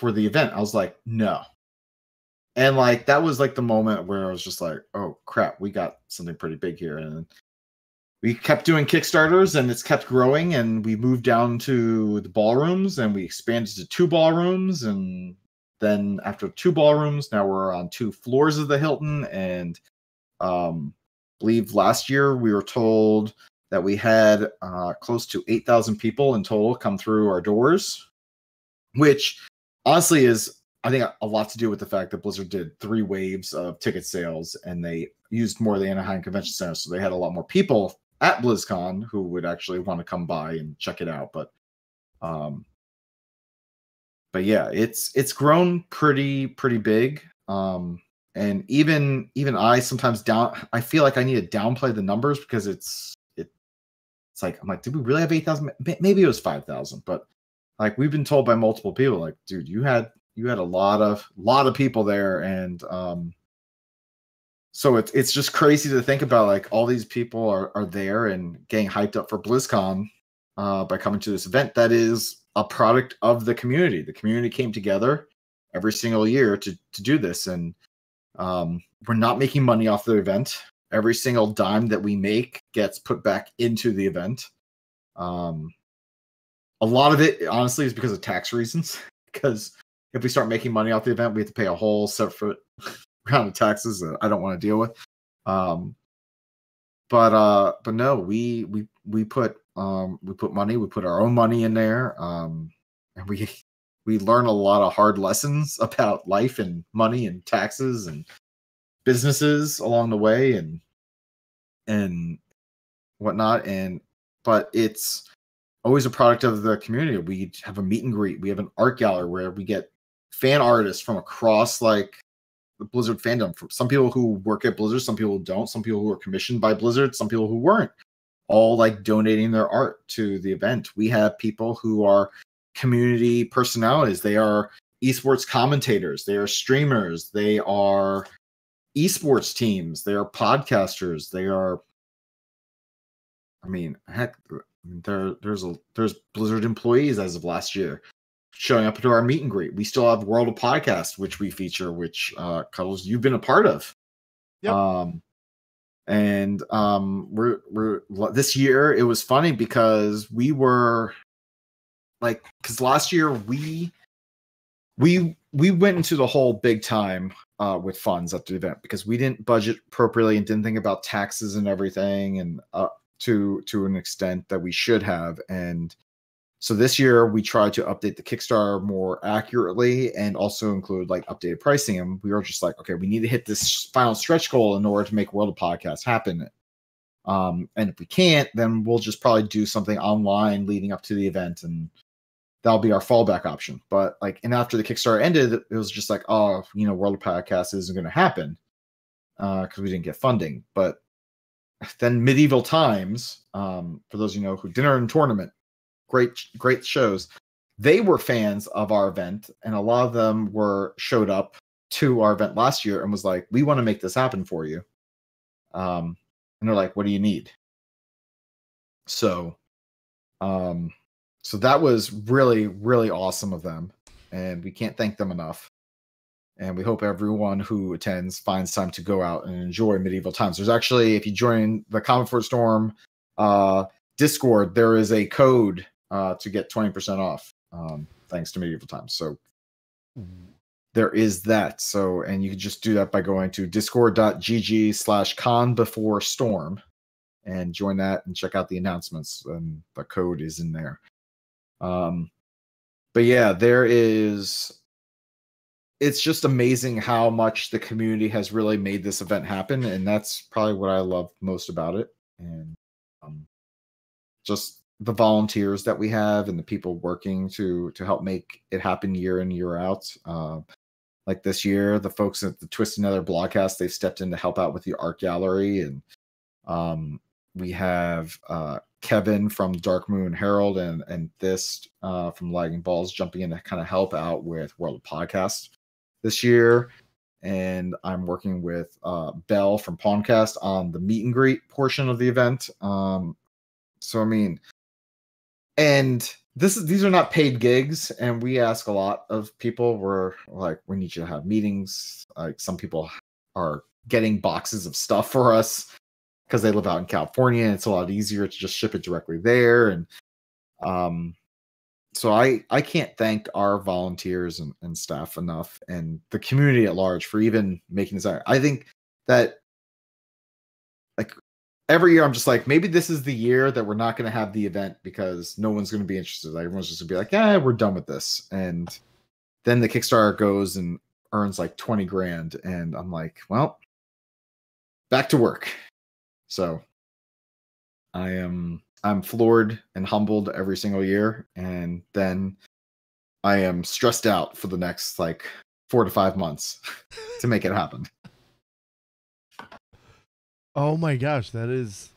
for the event. I was like, no. And like, that was like the moment where I was just like, oh crap, we got something pretty big here. And we kept doing Kickstarters, and it's kept growing, and we moved down to the ballrooms, and we expanded to 2 ballrooms. And then after 2 ballrooms, now we're on 2 floors of the Hilton. And believe last year we were told that we had close to 8,000 people in total come through our doors, which honestly is, I think, a lot to do with the fact that Blizzard did 3 waves of ticket sales, and they used more of the Anaheim Convention Center, so they had a lot more people at BlizzCon who would actually want to come by and check it out. But yeah, it's grown pretty big. And even I sometimes I feel like I need to downplay the numbers, because it's like, I'm like, did we really have 8,000? Maybe it was 5,000, but like, we've been told by multiple people, like, dude, you had a lot of people there. And so it's just crazy to think about, like, all these people are there and getting hyped up for BlizzCon by coming to this event that is a product of the community. The community came together every single year to do this, and we're not making money off the event. Every single dime that we make gets put back into the event. A lot of it, honestly, is because of tax reasons, because if we start making money off the event, we have to pay a whole separate round of taxes that I don't want to deal with. But no, we put money, we put our own money in there, and we learn a lot of hard lessons about life and money and taxes and businesses along the way, and whatnot. But it's always a product of the community. We have a meet and greet. We have an art gallery where we get fan artists from across like the Blizzard fandom. From some people who work at Blizzard, some people who don't, some people who are commissioned by Blizzard, some people who weren't, all like donating their art to the event. We have people who are community personalities. They are esports commentators. They are streamers. They are esports teams. They are podcasters. They are, I mean, heck, there's Blizzard employees as of last year showing up to our meet and greet. We still have World of Podcast, which we feature, which Cuddles, you've been a part of. Yep. We're this year it was funny because we were like, because last year we went into the whole big time with funds at the event because we didn't budget appropriately and didn't think about taxes and everything, and to an extent that we should have. And so this year we tried to update the Kickstarter more accurately and also include like updated pricing. And we were just like, okay, we need to hit this final stretch goal in order to make World of Podcasts happen. And if we can't, then we'll just probably do something online leading up to the event, and that'll be our fallback option. But like, and after the Kickstarter ended, it was just like, oh, World of Podcasts isn't going to happen because we didn't get funding. But then Medieval Times, for those who Dinner and Tournament, great shows. They were fans of our event, and a lot of them showed up to our event last year and was like, we want to make this happen for you. And they're like, what do you need? So that was really, really awesome of them, and we can't thank them enough. And we hope everyone who attends finds time to go out and enjoy Medieval Times. There's actually, if you join the Common for Storm Discord, there is a code to get 20% off, thanks to Medieval Times. So there is that. So, and you can just do that by going to discord.gg/conbeforestorm and join that and check out the announcements, and the code is in there. But yeah, it's just amazing how much the community has really made this event happen, and that's probably what I love most about it. And just the volunteers that we have and the people working to help make it happen year in, year out. Like this year, the folks at the Twist Another blogcast, they've stepped in to help out with the art gallery, and we have Kevin from Dark Moon Herald and Thist from Lagging Balls jumping in to kind of help out with World of Podcast this year. And I'm working with Belle from Pawncast on the meet and greet portion of the event. So I mean, and these are not paid gigs, and we ask a lot of people. We're like, we need you to have meetings. Like, some people are getting boxes of stuff for us because they live out in California, and it's a lot easier to just ship it directly there. And so I can't thank our volunteers and staff enough, and the community at large, for even making this. I think that, like, every year I'm just like, maybe this is the year that we're not going to have the event because no one's going to be interested. Like, everyone's just going to be like, yeah, we're done with this. And then the Kickstarter goes and earns like 20 grand. And I'm like, well, back to work. So I'm floored and humbled every single year. And then I am stressed out for the next like 4 to 5 months to make it happen. Oh my gosh, that is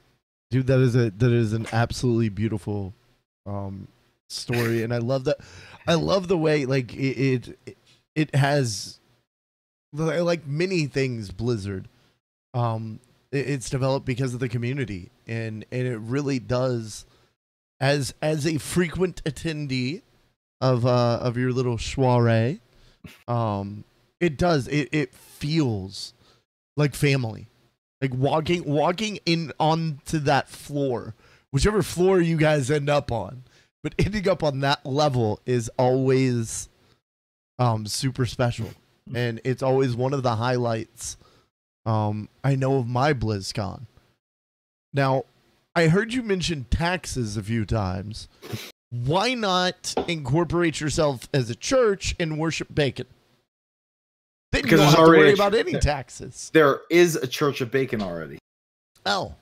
an absolutely beautiful story, and I love that. I love the way like it has, like many things Blizzard, it's developed because of the community, and it really does, as a frequent attendee of your little soiree, it feels like family. Like walking in onto that floor, whichever floor you guys end up on, but ending up on that level is always super special, and it's always one of the highlights I know of my BlizzCon. Now, I heard you mention taxes a few times. Why not incorporate yourself as a church and worship bacon? Then you don't have to worry about any taxes. There is a Church of Bacon already. Oh.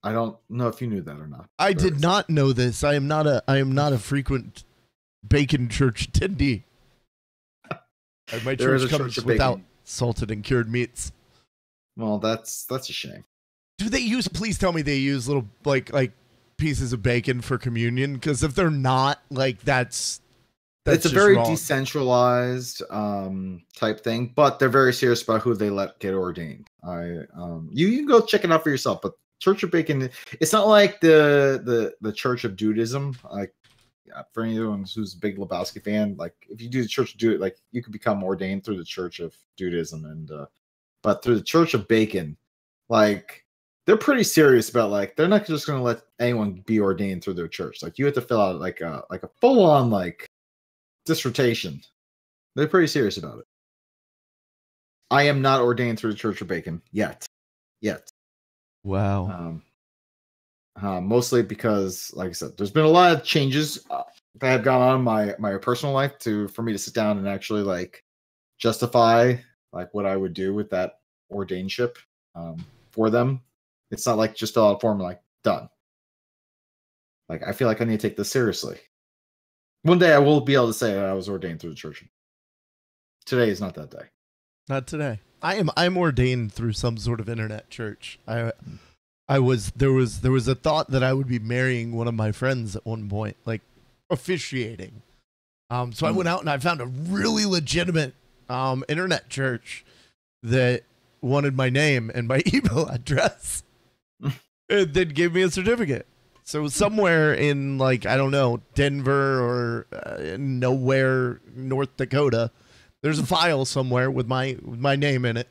I don't know if you knew that or not. I did not know this. I am not a frequent bacon church attendee. My There is church a comes church of without bacon. salted and cured meats. Well, that's a shame. Do they use? Please tell me they use little like pieces of bacon for communion. Because if they're not, like that's it's a just very wrong. decentralized type thing, but they're very serious about who they let get ordained. You can go check it out for yourself. But Church of Bacon, it's not like the Church of Dudism. Like for anyone who's a big Lebowski fan, like if you do the Church of Dude, like you could become ordained through the Church of Dudism, and but through the Church of Bacon, like they're pretty serious about like they're not just going to let anyone be ordained through their church. Like you have to fill out like a full on like dissertation. They're pretty serious about it. I am not ordained through the Church of Bacon yet. Wow. Mostly because, like I said, there's been a lot of changes that have gone on in my personal life for me to sit down and actually like justify like what I would do with that ordainship for them. It's not like just fill out a form and like done. Like I feel like I need to take this seriously. One day I will be able to say I was ordained through the church. Today is not that day. Not today. I'm ordained through some sort of internet church. There was a thought that I would be marrying one of my friends at one point, like officiating. So I went out and I found a really legitimate internet church that wanted my name and my email address. And then gave me a certificate. So somewhere in like, I don't know, Denver or nowhere, North Dakota, there's a file somewhere with my name in it.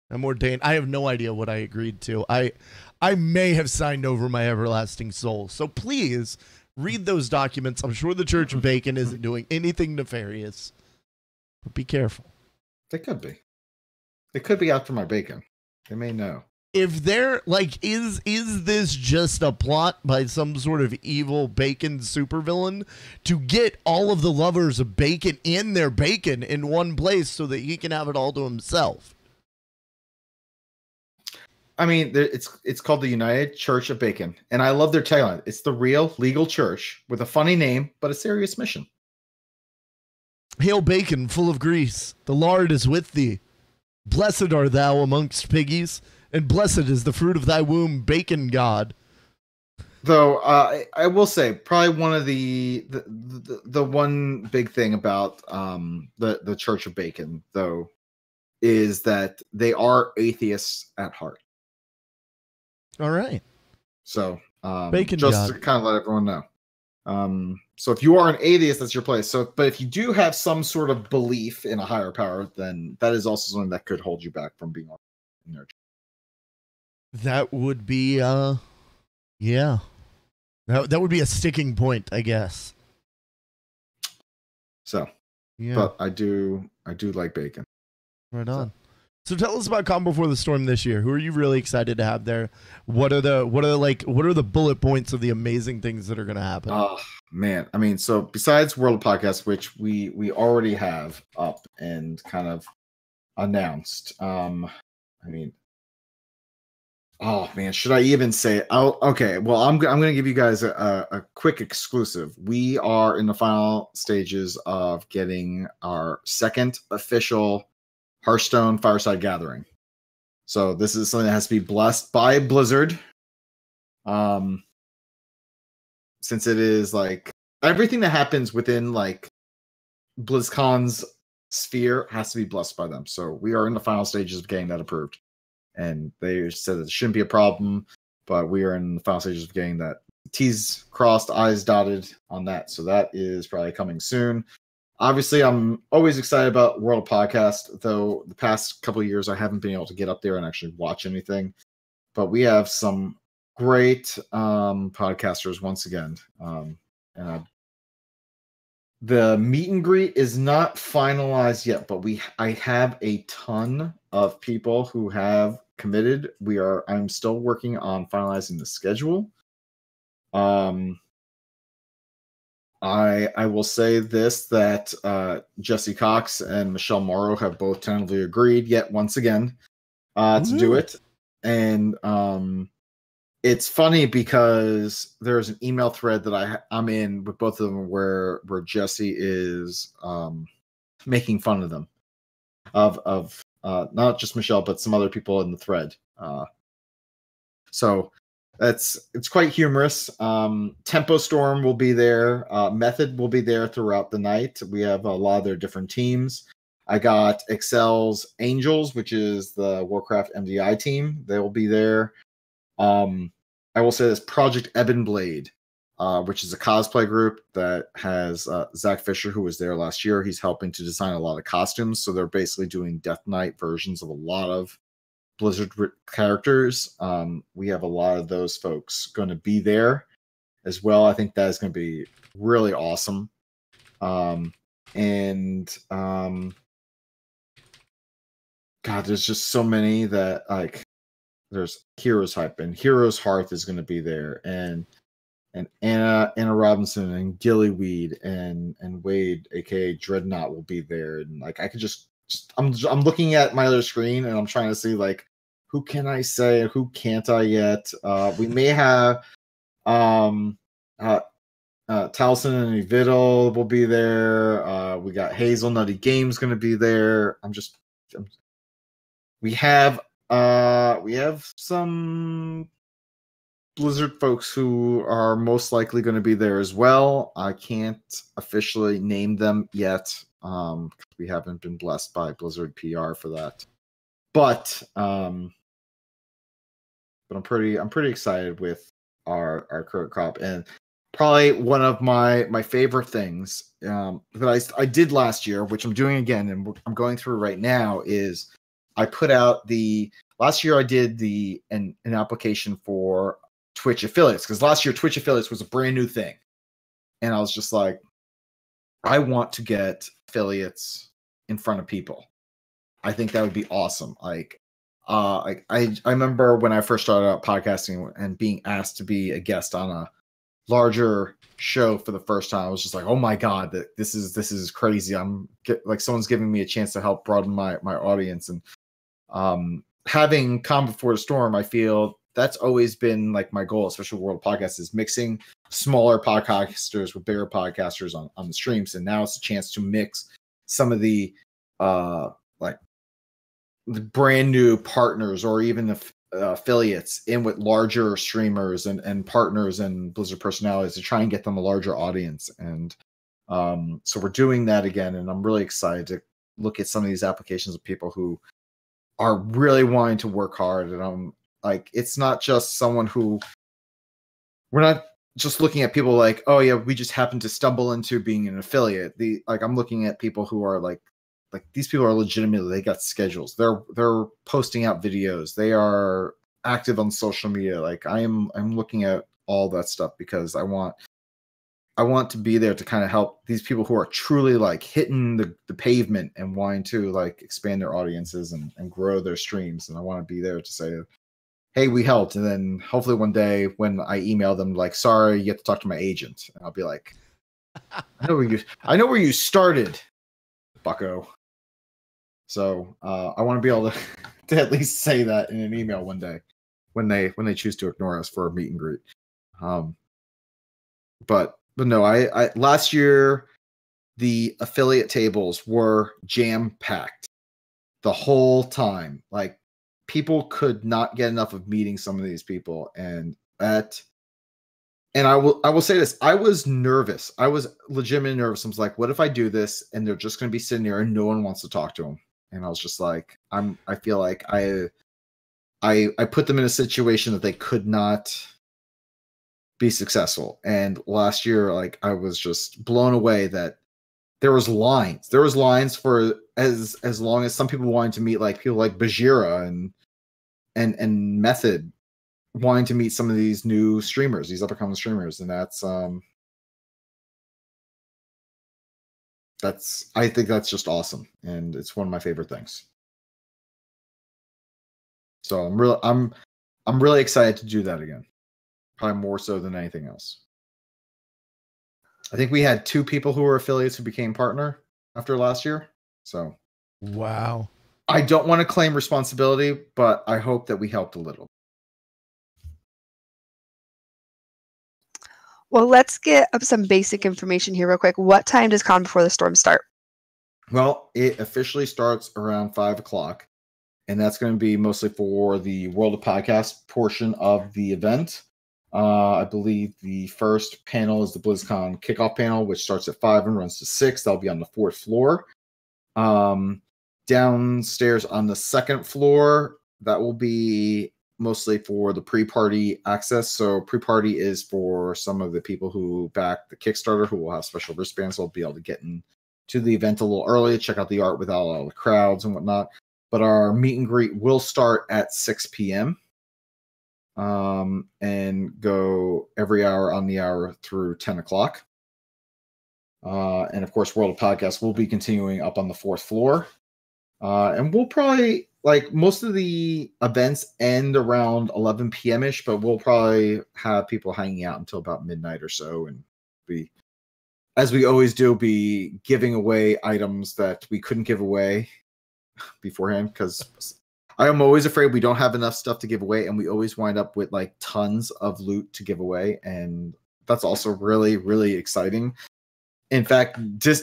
I'm ordained. I have no idea what I agreed to. I may have signed over my everlasting soul. So please read those documents. I'm sure the Church of Bacon isn't doing anything nefarious. But be careful. They could be. They could be after my bacon. They may know. If they're like, is this just a plot by some sort of evil bacon supervillain to get all of the lovers of bacon in their bacon in one place so that he can have it all to himself? I mean, it's called the United Church of Bacon, and I love their tagline. It's the real legal church with a funny name but a serious mission. Hail bacon full of grease, the lard is with thee. Blessed are thou amongst piggies, and blessed is the fruit of thy womb, bacon god. Though I will say, probably one of the one big thing about the Church of Bacon, though, is that they are atheists at heart. All right. So bacon just god. to kind of let everyone know. So if you are an atheist, that's your place. So, but if you do have some sort of belief in a higher power, then that is also something that could hold you back from being in their church. That would be, yeah. That would be a sticking point, I guess. So, yeah. But I do like bacon. Right on. So tell us about Calm Before the Storm this year. Who are you really excited to have there? What are the bullet points of the amazing things that are going to happen? Oh man, I mean, so besides World of Podcasts, which we already have up and kind of announced, I mean, oh man, should I even say it? Okay, well, I'm going to give you guys a quick exclusive. We are in the final stages of getting our second official Hearthstone Fireside Gathering. So this is something that has to be blessed by Blizzard. Since it is like everything that happens within like BlizzCon's sphere has to be blessed by them. So we are in the final stages of getting that approved. And they said it shouldn't be a problem, but we are in the final stages of getting that T's crossed, I's dotted on that. So that is probably coming soon. Obviously, I'm always excited about World Podcast, though the past couple of years I haven't been able to get up there and actually watch anything. But we have some great podcasters once again. And the meet and greet is not finalized yet, but I have a ton of people who have committed. I'm still working on finalizing the schedule. I will say this, that Jesse Cox and Michelle Morrow have both tentatively agreed yet once again to do it. And it's funny because there's an email thread that I'm in with both of them where Jesse is making fun of them, of not just Michelle but some other people in the thread. So it's quite humorous. Tempo Storm will be there. Method will be there throughout the night. We have a lot of their different teams. I got Excel's Angels, which is the Warcraft MDI team. They will be there. I will say this: Project Ebon Blade, which is a cosplay group that has Zach Fisher, who was there last year. He's helping to design a lot of costumes. So they're basically doing Death Knight versions of a lot of Blizzard characters. We have a lot of those folks going to be there as well. I think that is going to be really awesome. God, there's just so many that like. There's Heroes Hype and Heroes Hearth is going to be there, and Anna Robinson and Gillyweed and Wade, aka Dreadnought, will be there. And like I could just I'm looking at my other screen and I'm trying to see like who can I say and who can't I yet. We may have Taliesin and Evidal will be there. We got Hazelnutty Games going to be there. We have some Blizzard folks who are most likely going to be there as well. I can't officially name them yet. We haven't been blessed by Blizzard PR for that. But I'm pretty excited with our current crop, and probably one of my favorite things that I did last year, which I'm doing again, and I'm going through right now, is I put out last year I did an application for Twitch affiliates, because last year Twitch affiliates was a brand new thing. And I was just like, I want to get affiliates in front of people. I think that would be awesome. Like, I remember when I first started out podcasting and being asked to be a guest on a larger show for the first time. I was just like, oh my God, this is crazy. Like someone's giving me a chance to help broaden my audience. And having Calm Before the Storm, I feel that's always been like my goal, especially World Podcast, is mixing smaller podcasters with bigger podcasters on the streams. And now it's a chance to mix some of the like the brand new partners or even the affiliates in with larger streamers and partners and Blizzard personalities to try and get them a larger audience. And so we're doing that again, and I'm really excited to look at some of these applications of people who are really wanting to work hard. And I'm like, it's not just someone who, we're not just looking at people like, oh yeah, we just happen to stumble into being an affiliate. I'm looking at people who are like these people are legitimately, they got schedules. They're posting out videos. They are active on social media. Like I'm looking at all that stuff because I want to be there to kind of help these people who are truly like hitting the pavement and wanting to like expand their audiences and grow their streams. And I want to be there to say, hey, we helped. And then hopefully one day when I email them, like, sorry, you have to talk to my agent. And I'll be like, I know where you started, bucko. So I want to be able to at least say that in an email one day when they choose to ignore us for a meet and greet. But no, I last year the affiliate tables were jam-packed the whole time. Like people could not get enough of meeting some of these people, and I will say this, I was nervous. I was legitimately nervous. I was like, what if I do this and they're just going to be sitting there and no one wants to talk to them? And I was just like, I feel like I put them in a situation that they could not be successful. And last year, like I was just blown away that there was lines. There was lines for as long as some people wanted to meet like people like Bajira and Method wanting to meet some of these new streamers, these up-and-coming streamers. And I think that's just awesome, and it's one of my favorite things. So I'm really excited to do that again, probably more so than anything else. I think we had 2 people who were affiliates who became partner after last year. So wow, I don't want to claim responsibility, but I hope that we helped a little. Well, let's get up some basic information here real quick. What time does Con Before the Storm start? Well, it officially starts around 5 o'clock, and that's going to be mostly for the World of Podcast portion of the event. I believe the first panel is the BlizzCon kickoff panel, which starts at 5 and runs to 6. That'll be on the 4th floor. Downstairs on the 2nd floor, that will be mostly for the pre-party access. So pre-party is for some of the people who back the Kickstarter, who will have special wristbands. They'll be able to get into the event a little early, check out the art without all the crowds and whatnot. But our meet and greet will start at 6 p.m. And go every hour on the hour through 10 o'clock. And of course, World of Podcasts will be continuing up on the 4th floor. And we'll probably, like, most of the events end around 11 p.m.-ish, but we'll probably have people hanging out until about midnight or so. And we, as we always do, be giving away items that we couldn't give away beforehand, because I am always afraid we don't have enough stuff to give away, and we always wind up with like tons of loot to give away, and that's also really, really exciting. In fact,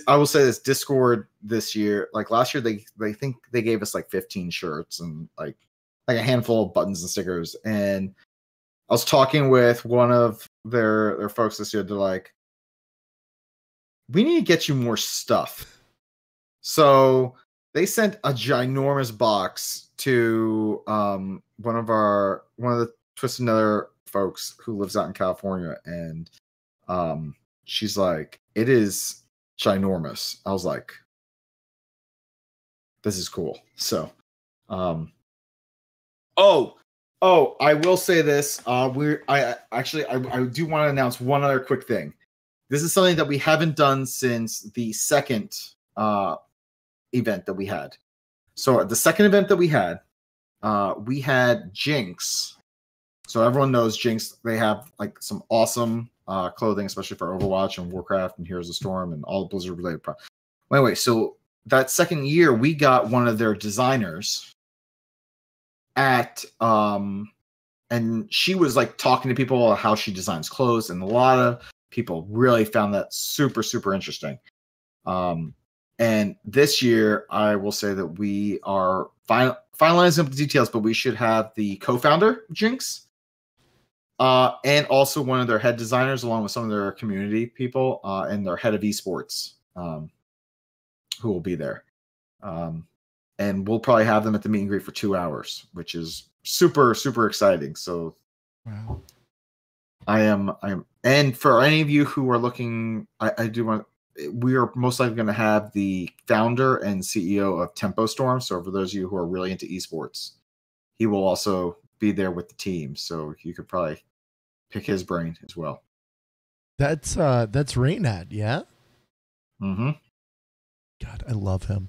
I will say this: Discord this year, like last year, they think they gave us like 15 shirts and like a handful of buttons and stickers. And I was talking with one of their folks this year. They're like, "We need to get you more stuff." So they sent a ginormous box to one of the Twisted Nether folks who lives out in California, and she's like, "It is ginormous." I was like, "This is cool." So, I will say this. I do want to announce one other quick thing. This is something that we haven't done since the second event that we had. So at the second event that we had Jinx. So everyone knows Jinx. They have like some awesome clothing, especially for Overwatch and Warcraft and Heroes of Storm and all the Blizzard related products. Anyway, so that second year we got one of their designers at and she was like talking to people about how she designs clothes, and a lot of people really found that super, super interesting. And this year, I will say that we are finalizing up the details, but we should have the co-founder, Jinx, and also one of their head designers, along with some of their community people, and their head of esports, who will be there. And we'll probably have them at the meet and greet for 2 hours, which is super, super exciting. So, Wow. I am, and for any of you who are looking, I do want. We are most likely going to have the founder and CEO of Tempo Storm. So for those of you who are really into esports, he will also be there with the team. So you could probably pick his brain as well. That's Raynad, yeah? Mm-hmm. God, I love him.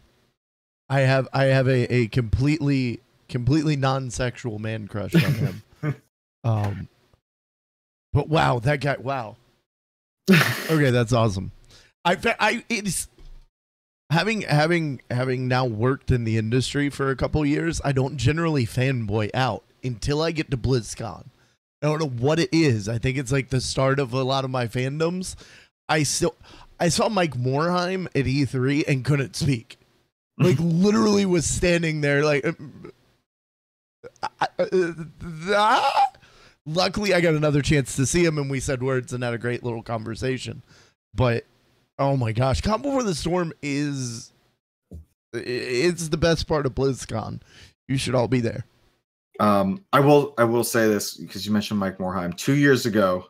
I have a completely non-sexual man crush on him. But wow, that guy, wow. Okay, that's awesome. It's having now worked in the industry for a couple years, I don't generally fanboy out until I get to BlizzCon. I don't know what it is. I think it's like the start of a lot of my fandoms. I saw Mike Morhaime at E3 and couldn't speak. Like literally was standing there like luckily I got another chance to see him and we said words and had a great little conversation. But oh my gosh, Con Before the Storm it's the best part of BlizzCon. You should all be there. I will say this because you mentioned Mike Morhaime. 2 years ago,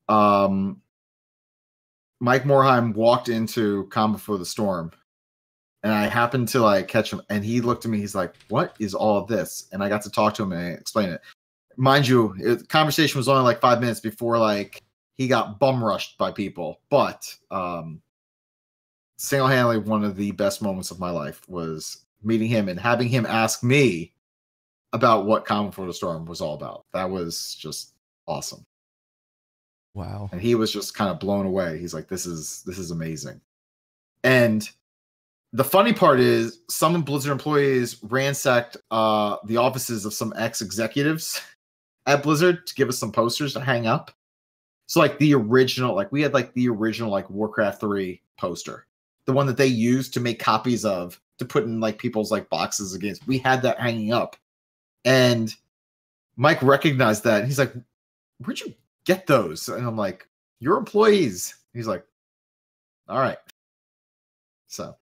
Mike Morhaime walked into Con Before the Storm, and I happened to like catch him, and he looked at me. He's like, "What is all of this?" And I got to talk to him and explain it. Mind you, the conversation was only like 5 minutes before like he got bum rushed by people, but single-handedly one of the best moments of my life was meeting him and having him ask me about what Con Before the Storm was all about. That was just awesome. Wow. And he was just kind of blown away. He's like, this is amazing. And the funny part is some Blizzard employees ransacked the offices of some ex-executives at Blizzard to give us some posters to hang up. So like the original, like we had like the original like Warcraft 3 poster, the one that they used to make copies of to put in like people's like boxes against. We had that hanging up, and Mike recognized that. And he's like, "Where'd you get those?" And I'm like, "Your employees." He's like, "All right." So,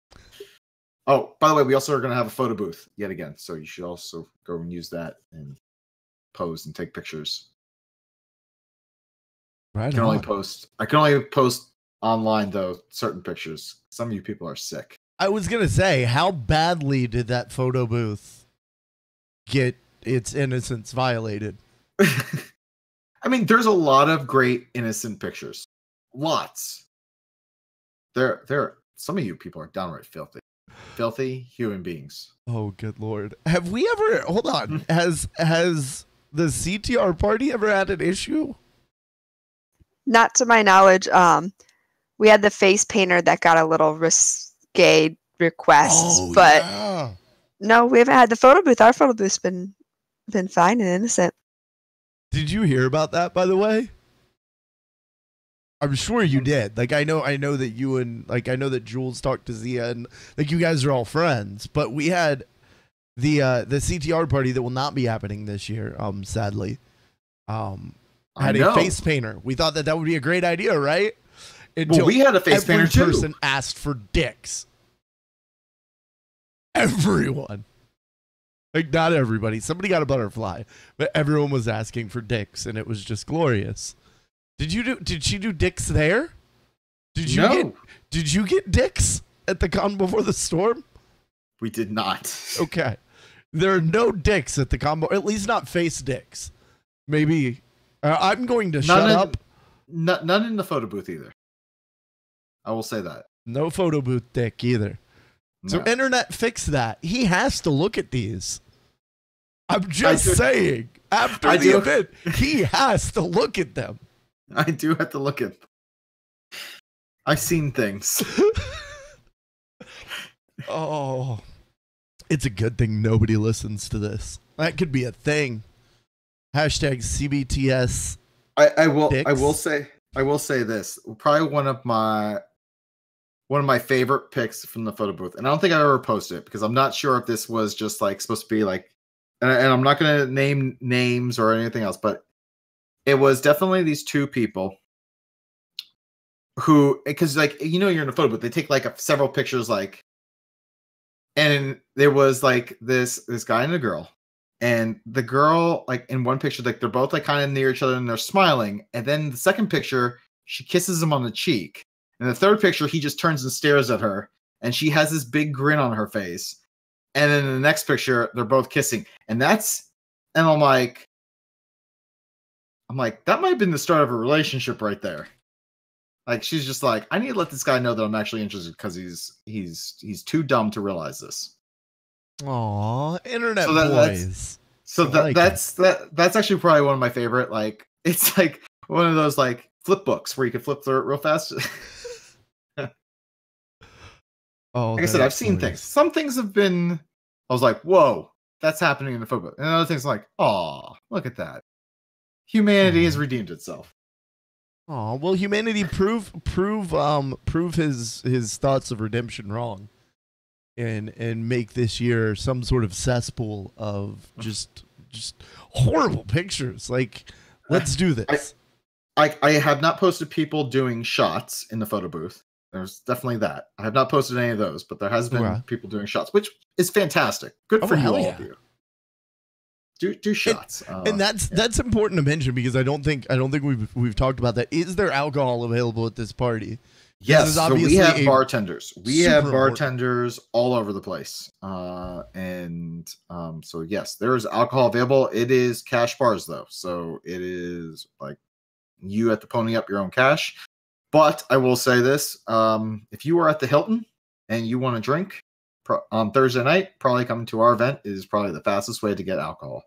oh, by the way, we also are going to have a photo booth yet again, so you should also go and use that and pose and take pictures. Right. I can only post online though certain pictures. Some of you people are sick. I was gonna say, how badly did that photo booth get its innocence violated? I mean, there's a lot of great innocent pictures. Lots. There. Some of you people are downright filthy. Filthy human beings. Oh, good lord! Have we ever? Hold on. Has the CTR party ever had an issue? Not to my knowledge. We had the face painter that got a little risque requests, but yeah. no, we haven't had the photo booth. Our photo booth's been fine and innocent. Did you hear about that, by the way? I'm sure you did. Like, I know that you and like I know that Jules talked to Zia and like you guys are all friends. But we had the CTR party that will not be happening this year. Sadly, had a face painter. We thought that would be a great idea, right? Until we had a face painter too. Every person asked for dicks. Everyone. Like, not everybody. Somebody got a butterfly, but everyone was asking for dicks, and it was just glorious. Did she do dicks there? Did you get dicks at the Con Before the Storm? We did not. Okay. There are no dicks at the combo, at least not face dicks. Maybe I'm going to shut up. None in the photo booth either. I will say that. No photo booth dick either. No. So internet, fix that. He has to look at these. I'm just saying. After the event, he has to look at them. I do have to look at them. I've seen things. Oh. It's a good thing nobody listens to this. That could be a thing. Hashtag CBTS. I will say this. Probably one of my favorite pics from the photo booth. And I don't think I ever posted it because I'm not sure if this was just like supposed to be like, and I'm not going to name names or anything else, but it was definitely these two people who, because like, you know, you're in a photo booth, they take like several pictures, like, and there was like this guy and a girl, and the girl, like in one picture, like they're both like kind of near each other and they're smiling. And then the second picture, she kisses him on the cheek. And the third picture, he just turns and stares at her, and she has this big grin on her face. And then in the next picture, they're both kissing. And I'm like, that might have been the start of a relationship right there. Like, she's just like, I need to let this guy know that I'm actually interested because he's too dumb to realize this. Aw, internet boys. That's actually probably one of my favorite. Like, it's like one of those like flip books where you can flip through it real fast. Oh, like I said, I've seen things. Some things have been, I was like, whoa, that's happening in the photo book. And other things like, oh, look at that. Humanity has redeemed itself. Oh, well, humanity prove his thoughts of redemption wrong, and make this year some sort of cesspool of just horrible pictures. Like, let's do this. I have not posted people doing shots in the photo booth. There's definitely that. I have not posted any of those, but there has been people doing shots, which is fantastic. Good for you all of you. Do shots. And that's important to mention because I don't think we've talked about that. Is there alcohol available at this party? Yes, so we have bartenders. We have bartenders all over the place. So yes, there's alcohol available. It is cash bars though. So it is like you have to pony up your own cash. But I will say this, if you are at the Hilton and you want to drink on Thursday night, probably coming to our event is probably the fastest way to get alcohol.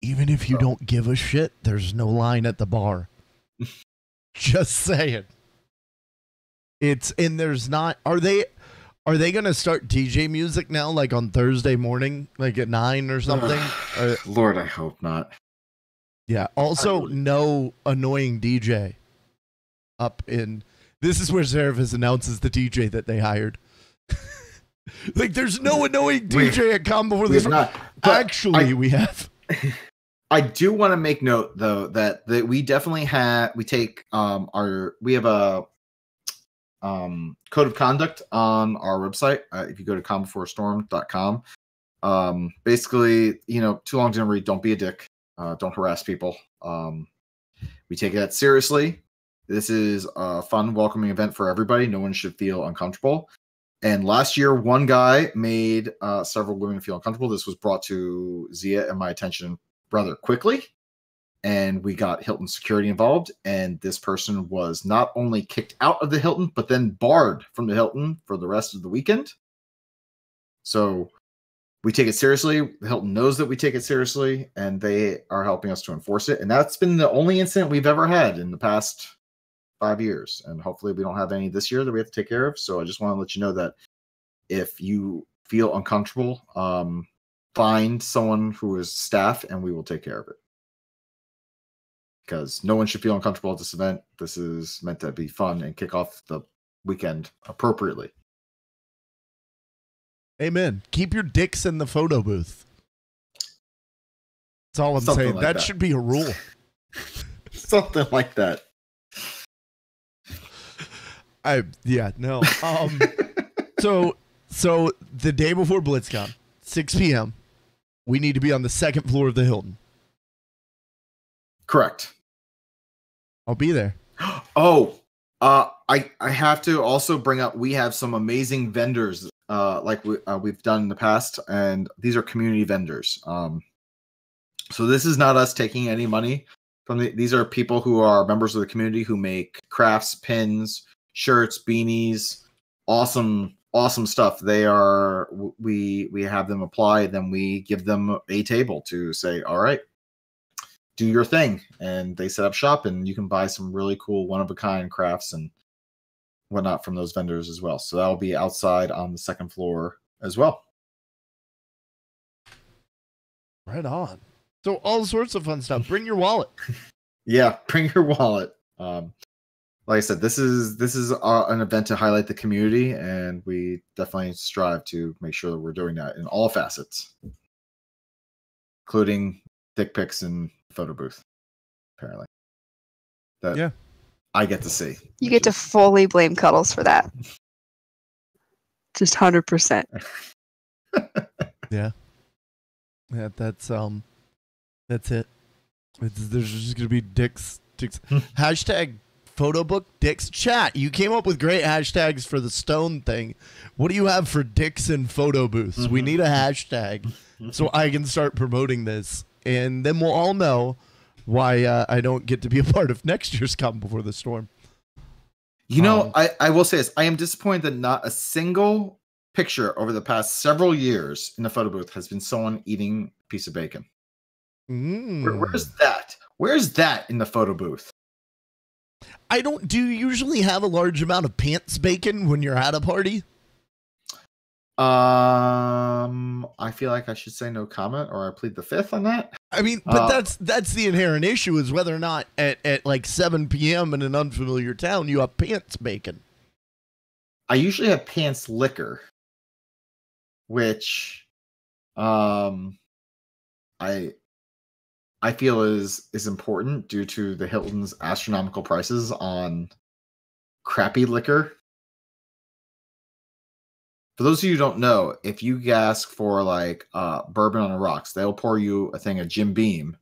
Even if you don't give a shit, there's no line at the bar. Just saying. There's not. Are they going to start DJ music now, like on Thursday morning, like at 9 or something? Lord, I hope not. Yeah. Also, no annoying DJ up in. This is where Serapis announces the DJ that they hired. Like, there's no annoying DJ at Con before this. Actually, we have. I do want to make note though that we definitely take we have a code of conduct on our website. If you go to combeforestorm.com, basically, too long to read. Don't be a dick. Don't harass people. We take that seriously. This is a fun, welcoming event for everybody. No one should feel uncomfortable. And last year, one guy made several women feel uncomfortable. This was brought to Zia and my attention rather quickly, and we got Hilton security involved. And this person was not only kicked out of the Hilton, but then barred from the Hilton for the rest of the weekend. So we take it seriously. The Hilton knows that we take it seriously, and they are helping us to enforce it. And that's been the only incident we've ever had in the past 5 years. And hopefully we don't have any this year that we have to take care of. So I just want to let you know that if you feel uncomfortable, find someone who is staff and we will take care of it. Because no one should feel uncomfortable at this event. This is meant to be fun and kick off the weekend appropriately. Amen. Keep your dicks in the photo booth. That's all I'm Something saying. like That that. should be a rule. Something like that. So the day before Blizzcon, 6 p.m., we need to be on the second floor of the Hilton. Correct. I'll be there. I have to also bring up, we have some amazing vendors like we've done in the past, and these are community vendors. So this is not us taking any money from these are people who are members of the community who make crafts, pins, shirts, beanies, awesome stuff. They are, we have them apply, then we give them a table to say, all right, do your thing. And they set up shop, and you can buy some really cool one-of-a-kind crafts and whatnot from those vendors as well. So that'll be outside on the second floor as well. Right on. So all sorts of fun stuff. Bring your wallet. Yeah, bring your wallet. Like I said, this is an event to highlight the community, and we definitely strive to make sure that we're doing that in all facets, including dick pics and photo booth. Apparently, that I get to see. You get to fully blame Cuddles for that. Just 100%. Yeah, that's it. There's just gonna be dicks. Hashtag photo book dicks. Chat, you came up with great hashtags for the stone thing. What do you have for dicks and photo booths? We need a hashtag so I can start promoting this, and then we'll all know why I don't get to be a part of next year's Come Before the Storm. I will say this. I am disappointed that not a single picture over the past several years in the photo booth has been someone eating a piece of bacon. Where's that? Where's that in the photo booth? Do you usually have a large amount of pants bacon when you're at a party? I feel like I should say no comment, or I plead the fifth on that. I mean, but that's the inherent issue, is whether or not at like 7 p.m. in an unfamiliar town you have pants bacon. I usually have pants liquor, which I feel is important due to the Hilton's astronomical prices on crappy liquor. For those of you who don't know, if you ask for like bourbon on the rocks, they'll pour you a thing of Jim Beam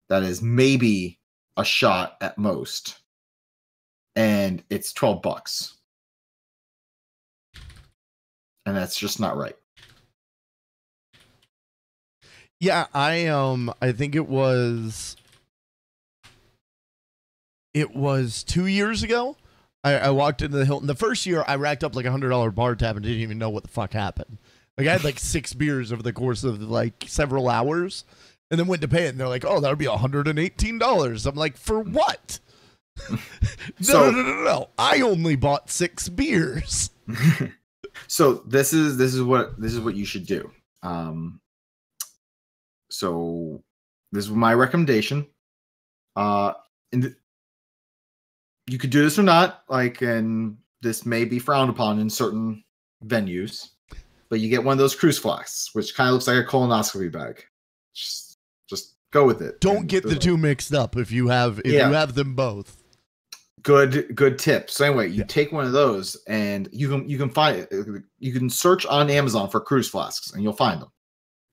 that is maybe a shot at most, and it's $12, and that's just not right. Yeah, I think it was 2 years ago. I walked into the Hilton. The first year, I racked up like $100 bar tab and didn't even know what the fuck happened. Like, I had like 6 beers over the course of like several hours, and then went to pay it, and they're like, "Oh, that would be $118." I'm like, "For what?" No. I only bought 6 beers. So this is what you should do. So this is my recommendation. And you could do this or not, like, and this may be frowned upon in certain venues, but you get one of those cruise flasks, which kind of looks like a colonoscopy bag. Just go with it. Don't get the two mixed up if you have you have them both. Good tip. So anyway, you take one of those and you can find it. You can search on Amazon for cruise flasks and you'll find them.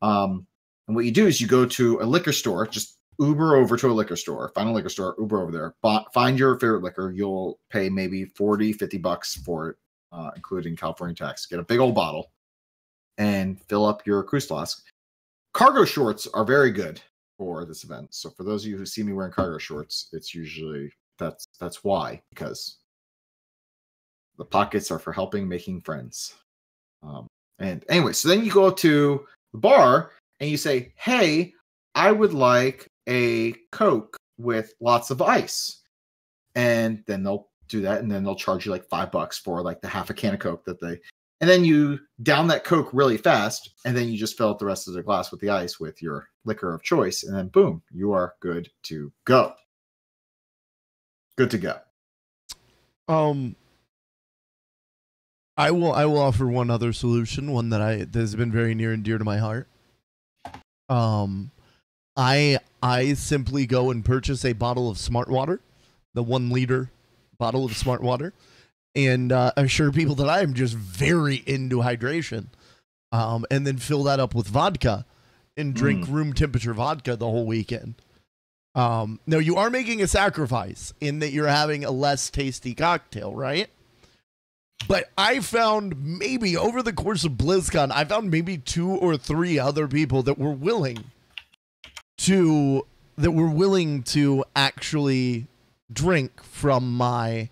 And what you do is you go to a liquor store, just Uber over to a liquor store, find a liquor store, Uber over there, find your favorite liquor. You'll pay maybe $40-$50 for it, including California tax. Get a big old bottle and fill up your cruise flask. Cargo shorts are very good for this event. So for those of you who see me wearing cargo shorts, it's usually that's why, because the pockets are for helping making friends. And anyway, so then you go to the bar and you say, hey, I would like a Coke with lots of ice. And then they'll do that, and then they'll charge you like $5 for like the half a can of Coke and then you down that Coke really fast, and then you just fill up the rest of the glass with the ice with your liquor of choice, and then boom, you are good to go. Good to go. I will offer one other solution, one that has been very near and dear to my heart. I simply go and purchase a bottle of Smart Water, the 1 liter bottle of Smart Water, and assure people that I am just very into hydration, and then fill that up with vodka and drink room temperature vodka the whole weekend. Now, you are making a sacrifice in that you're having a less tasty cocktail, right? But I found maybe over the course of BlizzCon, I found maybe 2 or 3 other people that were willing to actually drink from my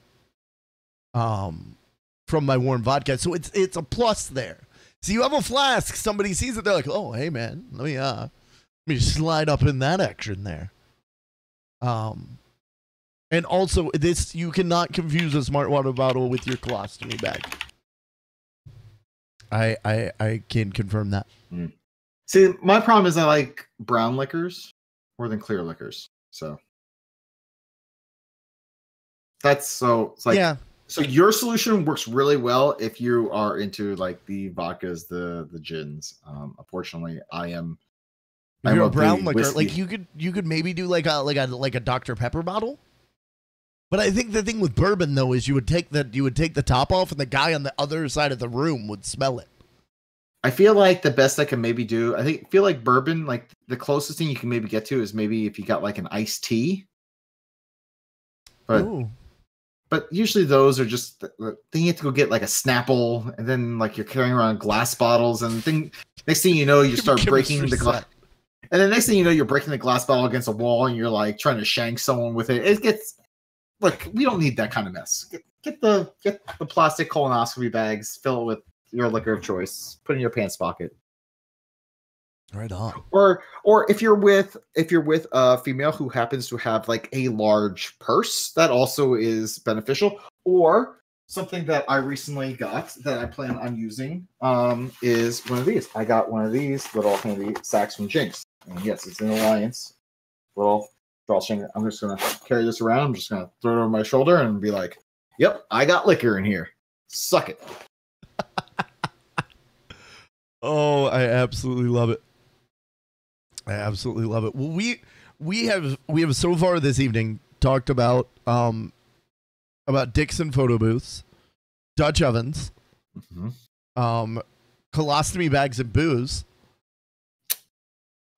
warm vodka. So it's a plus there. So you have a flask, somebody sees it, they're like, oh, hey man, let me slide up in that action there. And also, you cannot confuse a Smart Water bottle with your colostomy bag. I can confirm that. See, my problem is I like brown liquors more than clear liquors. So it's like, yeah. So your solution works really well if you are into like the vodkas, the gins. Unfortunately, you're a brown liquor. Like you could maybe do like a Dr. Pepper bottle. But I think the thing with bourbon though is you would take the top off and the guy on the other side of the room would smell it. I feel like the best I can maybe do, feel like bourbon, like the closest thing you can maybe get to is maybe if you got like an iced tea. But usually those are just, then you have to go get like a Snapple, and then like you're carrying around glass bottles, and next thing you know, you start breaking the glass. And then next thing you know, you're breaking the glass bottle against a wall, and you're like trying to shank someone with it. It gets, look, we don't need that kind of mess. Get the plastic colonoscopy bags, fill it with your liquor of choice, put it in your pants pocket. Right on. Or if you're with a female who happens to have like a large purse, that also is beneficial. Or something that I recently got that I plan on using is one of these. I got one of these little handy sacks from Jinx. And yes, it's an Alliance. Little drawstring. I'm just gonna carry this around. I'm just gonna throw it over my shoulder and be like, "Yep, I got liquor in here. Suck it." Oh, I absolutely love it. I absolutely love it. Well, we have so far this evening talked about Dixon photo booths, Dutch ovens, colostomy bags and booze.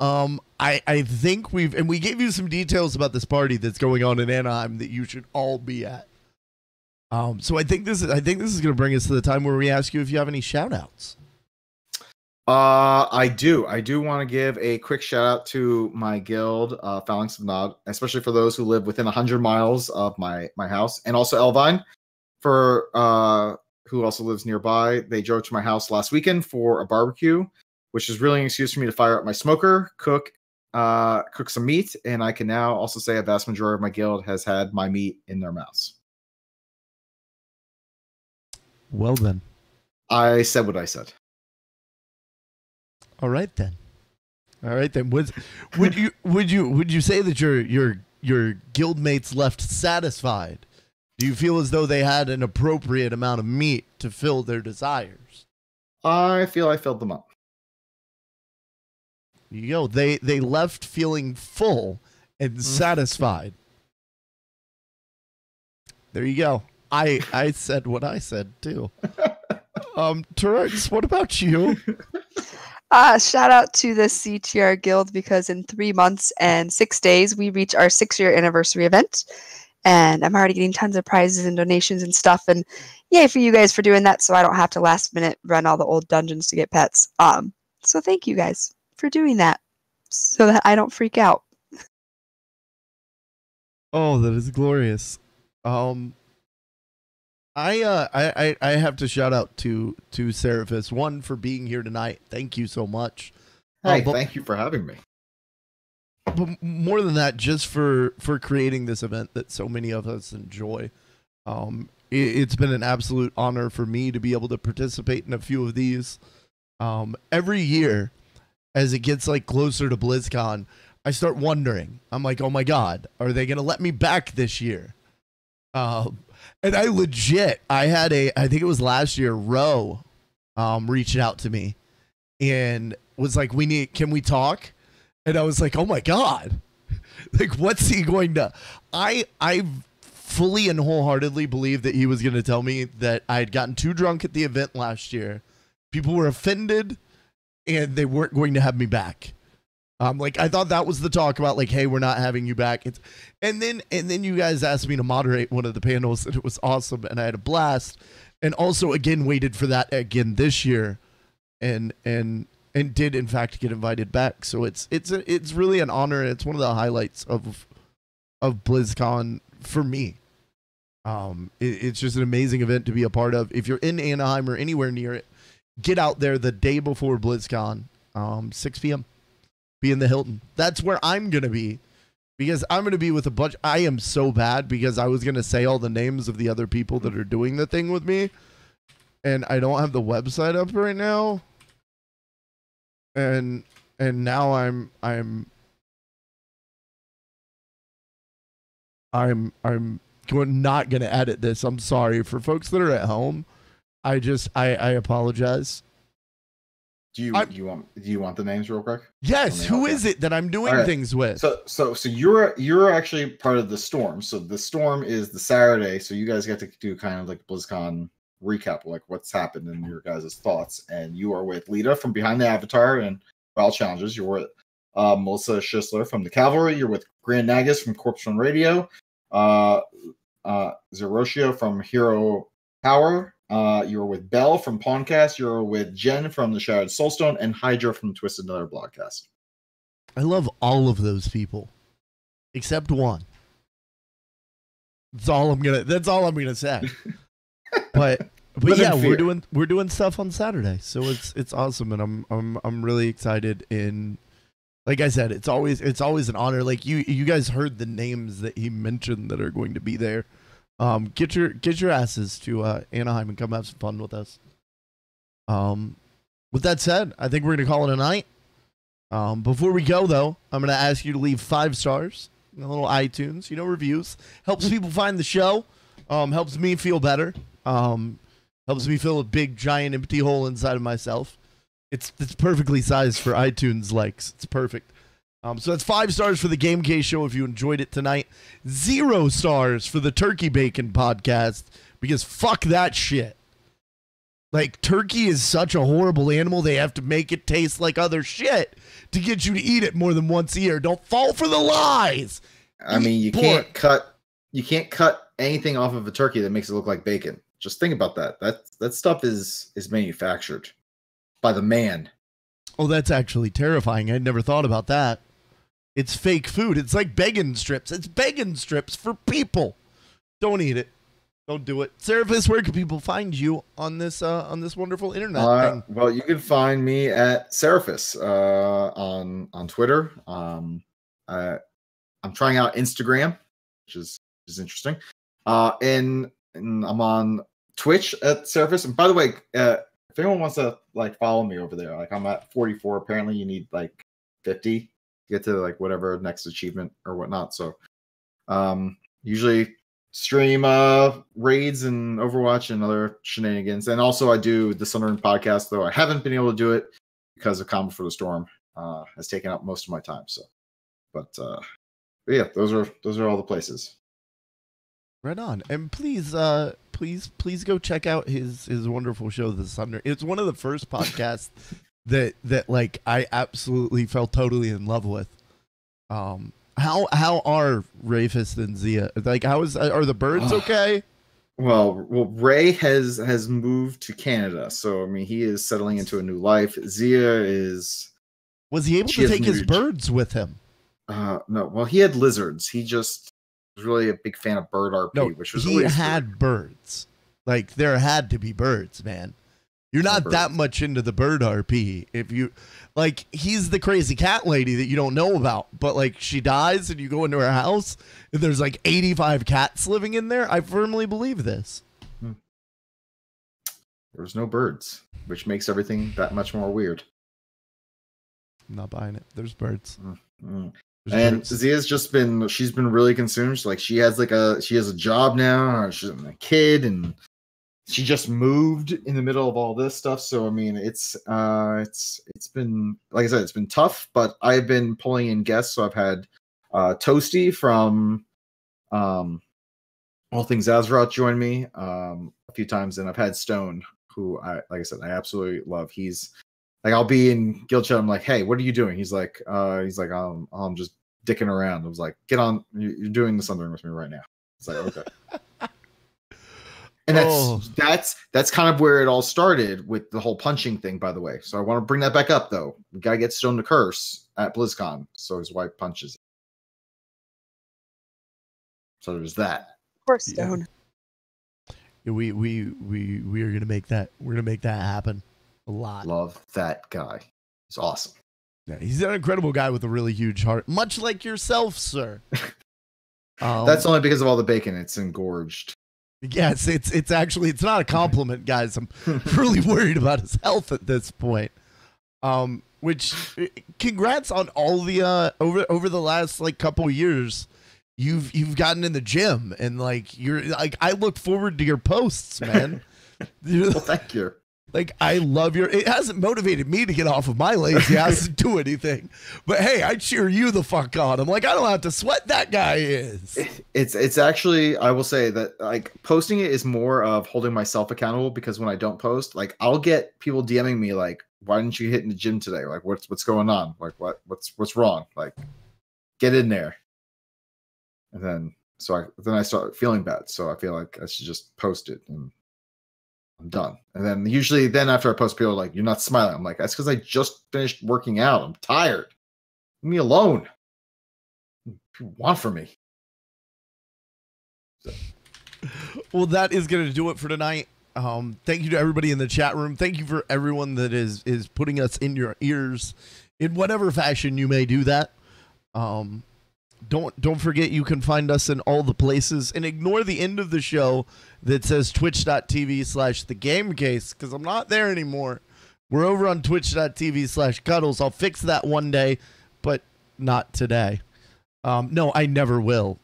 I think we gave you some details about this party that's going on in Anaheim that you should all be at. So I think this is going to bring us to the time where we ask you if you have any shout outs. I do want to give a quick shout out to my guild, Phalanx of Nod, especially for those who live within 100 miles of my house, and also Elvine, for who also lives nearby. They drove to my house last weekend for a barbecue, which is really an excuse for me to fire up my smoker, cook some meat, and I can now also say a vast majority of my guild has had my meat in their mouths. Well then, I said what I said. All right then. Would you say that your guildmates left satisfied? Do you feel as though they had an appropriate amount of meat to fill their desires? I feel I filled them up. There you go. They left feeling full and satisfied. There you go. I said what I said too. Turks, what about you? Shout out to the CTR Guild, because in 3 months and 6 days we reach our 6-year anniversary event, and I'm already getting tons of prizes and donations and stuff. And yay for you guys for doing that, so I don't have to last minute run all the old dungeons to get pets. So thank you guys for doing that, so that I don't freak out. Oh, that is glorious. I have to shout out to Seraphis, one, for being here tonight. Thank you so much. Hey, thank you for having me. But more than that, just for creating this event that so many of us enjoy. It's been an absolute honor for me to be able to participate in a few of these. Every year, as it gets like closer to BlizzCon, I start wondering. I'm like, oh my God, are they gonna let me back this year? And I legit, I think it was last year, Ro reached out to me and was like, can we talk? And I was like, oh my God, like, what's he going to, I fully and wholeheartedly believe that he was going to tell me that I had gotten too drunk at the event last year. People were offended and they weren't going to have me back. Like, I thought that was the talk about, like, hey, we're not having you back. And then you guys asked me to moderate one of the panels, and it was awesome, and I had a blast. And also, again, waited for that again this year, and did in fact get invited back. So it's really an honor. And it's one of the highlights of BlizzCon for me. It's just an amazing event to be a part of. If you're in Anaheim or anywhere near it, get out there the day before BlizzCon, 6 p.m. Be in the Hilton. That's where I'm going to be, because I'm going to be with a bunch. I am so bad because I was going to say all the names of the other people that are doing the thing with me, and I don't have the website up right now. And now I'm not going to edit this. I'm sorry for folks that are at home. I apologize. Do you want the names real quick? Yes. Who is it that I'm doing things with? So you're actually part of the Storm. So the Storm is the Saturday. So you guys get to do kind of like BlizzCon recap, like what's happened and your guys' thoughts. And you are with Lita from Behind the Avatar and Wild Challenges. You're with Melissa Schisler from the Cavalry. You're with Grand Nagus from Corpse Run Radio. Zeroshia from Hero Power. You're with Belle from Pawncast. You're with Jen from the Shattered Soulstone, and Hydra from Twisted Nether Blogcast. I love all of those people, except one. That's all I'm gonna say. But yeah, we're doing stuff on Saturday, so it's awesome, and I'm really excited. In, like I said, it's always an honor. Like you guys heard the names that he mentioned that are going to be there. Get your asses to Anaheim and come have some fun with us. With that said, I think we're gonna call it a night. Before we go though, I'm gonna ask you to leave 5 stars, a little iTunes, reviews. Helps people find the show. Helps me feel better. Helps me fill a big giant empty hole inside of myself. It's perfectly sized for iTunes likes. It's perfect. So that's 5 stars for the Game Case Show if you enjoyed it tonight. 0 stars for the Turkey Bacon podcast, because fuck that shit. Like, turkey is such a horrible animal, they have to make it taste like other shit to get you to eat it more than once a year. Don't fall for the lies. I mean, you can't cut anything off of a turkey that makes it look like bacon. Just think about that. That stuff is manufactured by the man. Oh, that's actually terrifying. I'd never thought about that. It's fake food. It's like bacon strips. It's bacon strips for people. Don't eat it. Don't do it. Seraphis, where can people find you on this wonderful internet thing? Well, you can find me at Seraphis on Twitter. I'm trying out Instagram, which is interesting. And I'm on Twitch at Seraphis. And by the way, if anyone wants to like follow me over there, like I'm at 44. Apparently, you need like 50 to get to like whatever next achievement or whatnot. So Usually stream raids and Overwatch and other shenanigans. And also I do the Sunderland podcast, though I haven't been able to do it because of Combat for the Storm has taken up most of my time. So, but yeah, those are all the places. Right on. And please go check out his wonderful show, The Thunder. It's one of the first podcasts that like I absolutely fell totally in love with. How are Rafist and Zia? Like, are the birds okay? Well, Ray has moved to Canada, so I mean he is settling into a new life. Zia is. Was he able to take his birds with him? No. Well, he had lizards. He just was really a big fan of bird RP, which was he had birds. Like, there had to be birds, man. You're not that much into the bird RP if you like. He's the crazy cat lady that you don't know about, but like she dies and you go into her house and there's like 85 cats living in there. I firmly believe this. There's no birds, which makes everything that much more weird. I'm not buying it. There's birds. And Zia's she's been really consumed. Like she has a job now, she's a kid, and she just moved in the middle of all this stuff. So I mean, it's been, like I said, it's been tough, but I've been pulling in guests. So I've had Toasty from All Things Azeroth join me a few times, and I've had Stone, who I absolutely love. He's like, I'll be in guild chat. I'm like, hey, what are you doing? He's like, I'm just dicking around. I was like, get on. You're doing the Sundering with me right now. It's like, okay. And that's kind of where it all started with the whole punching thing, by the way. So I want to bring that back up, though. We gotta get Stone to curse at BlizzCon, so his wife punches. So there's that. Poor Stone. Yeah. We are gonna make that. We're gonna make that happen. A lot. Love that guy. He's awesome. Yeah, he's an incredible guy with a really huge heart, much like yourself, sir. That's only because of all the bacon. It's engorged. Yes, it's actually, it's not a compliment, guys. I'm really worried about his health at this point. Which, congrats on all the over the last like couple years. You've gotten in the gym, and like you're like, I look forward to your posts, man. Well, thank you. Like, I love it hasn't motivated me to get off of my lazy ass and do anything. But hey, I cheer you the fuck on. I'm like, I don't have to sweat, that guy is. It's actually, I will say that like posting it is more of holding myself accountable, because when I don't post, like I'll get people DMing me like, why didn't you hit in the gym today? Like what's going on? Like what's wrong? Like get in there. And then I start feeling bad. So I feel like I should just post it and I'm done. And then usually after I post, people are like, you're not smiling. I'm like, that's because I just finished working out. I'm tired. Leave me alone. What do you want from me? So. Well, that is going to do it for tonight. Thank you to everybody in the chat room. Thank you for everyone that is putting us in your ears in whatever fashion you may do that. Don't forget, you can find us in all the places, and ignore the end of the show that says twitch.tv/thegamecase, because I'm not there anymore. We're over on twitch.tv/cuddles. I'll fix that one day, but not today. No, I never will.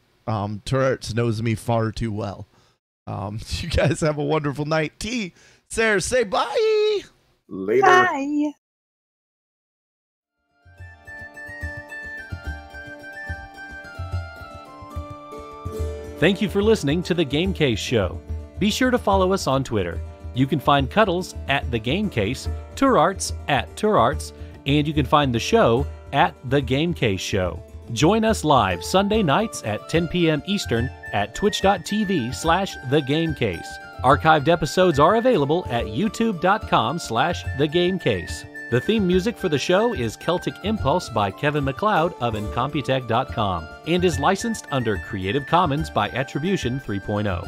Turrets knows me far too well. You guys have a wonderful night. T, Sarah, say bye. Later. Bye. Thank you for listening to The Game Case Show. Be sure to follow us on Twitter. You can find Cuddles at The Game Case, Turarts at Turarts, and you can find the show at The Game Case Show. Join us live Sunday nights at 10 p.m. Eastern at twitch.tv/thegamecase. Archived episodes are available at youtube.com/thegamecase. The theme music for the show is Celtic Impulse by Kevin MacLeod of Incompetech.com and is licensed under Creative Commons by Attribution 3.0.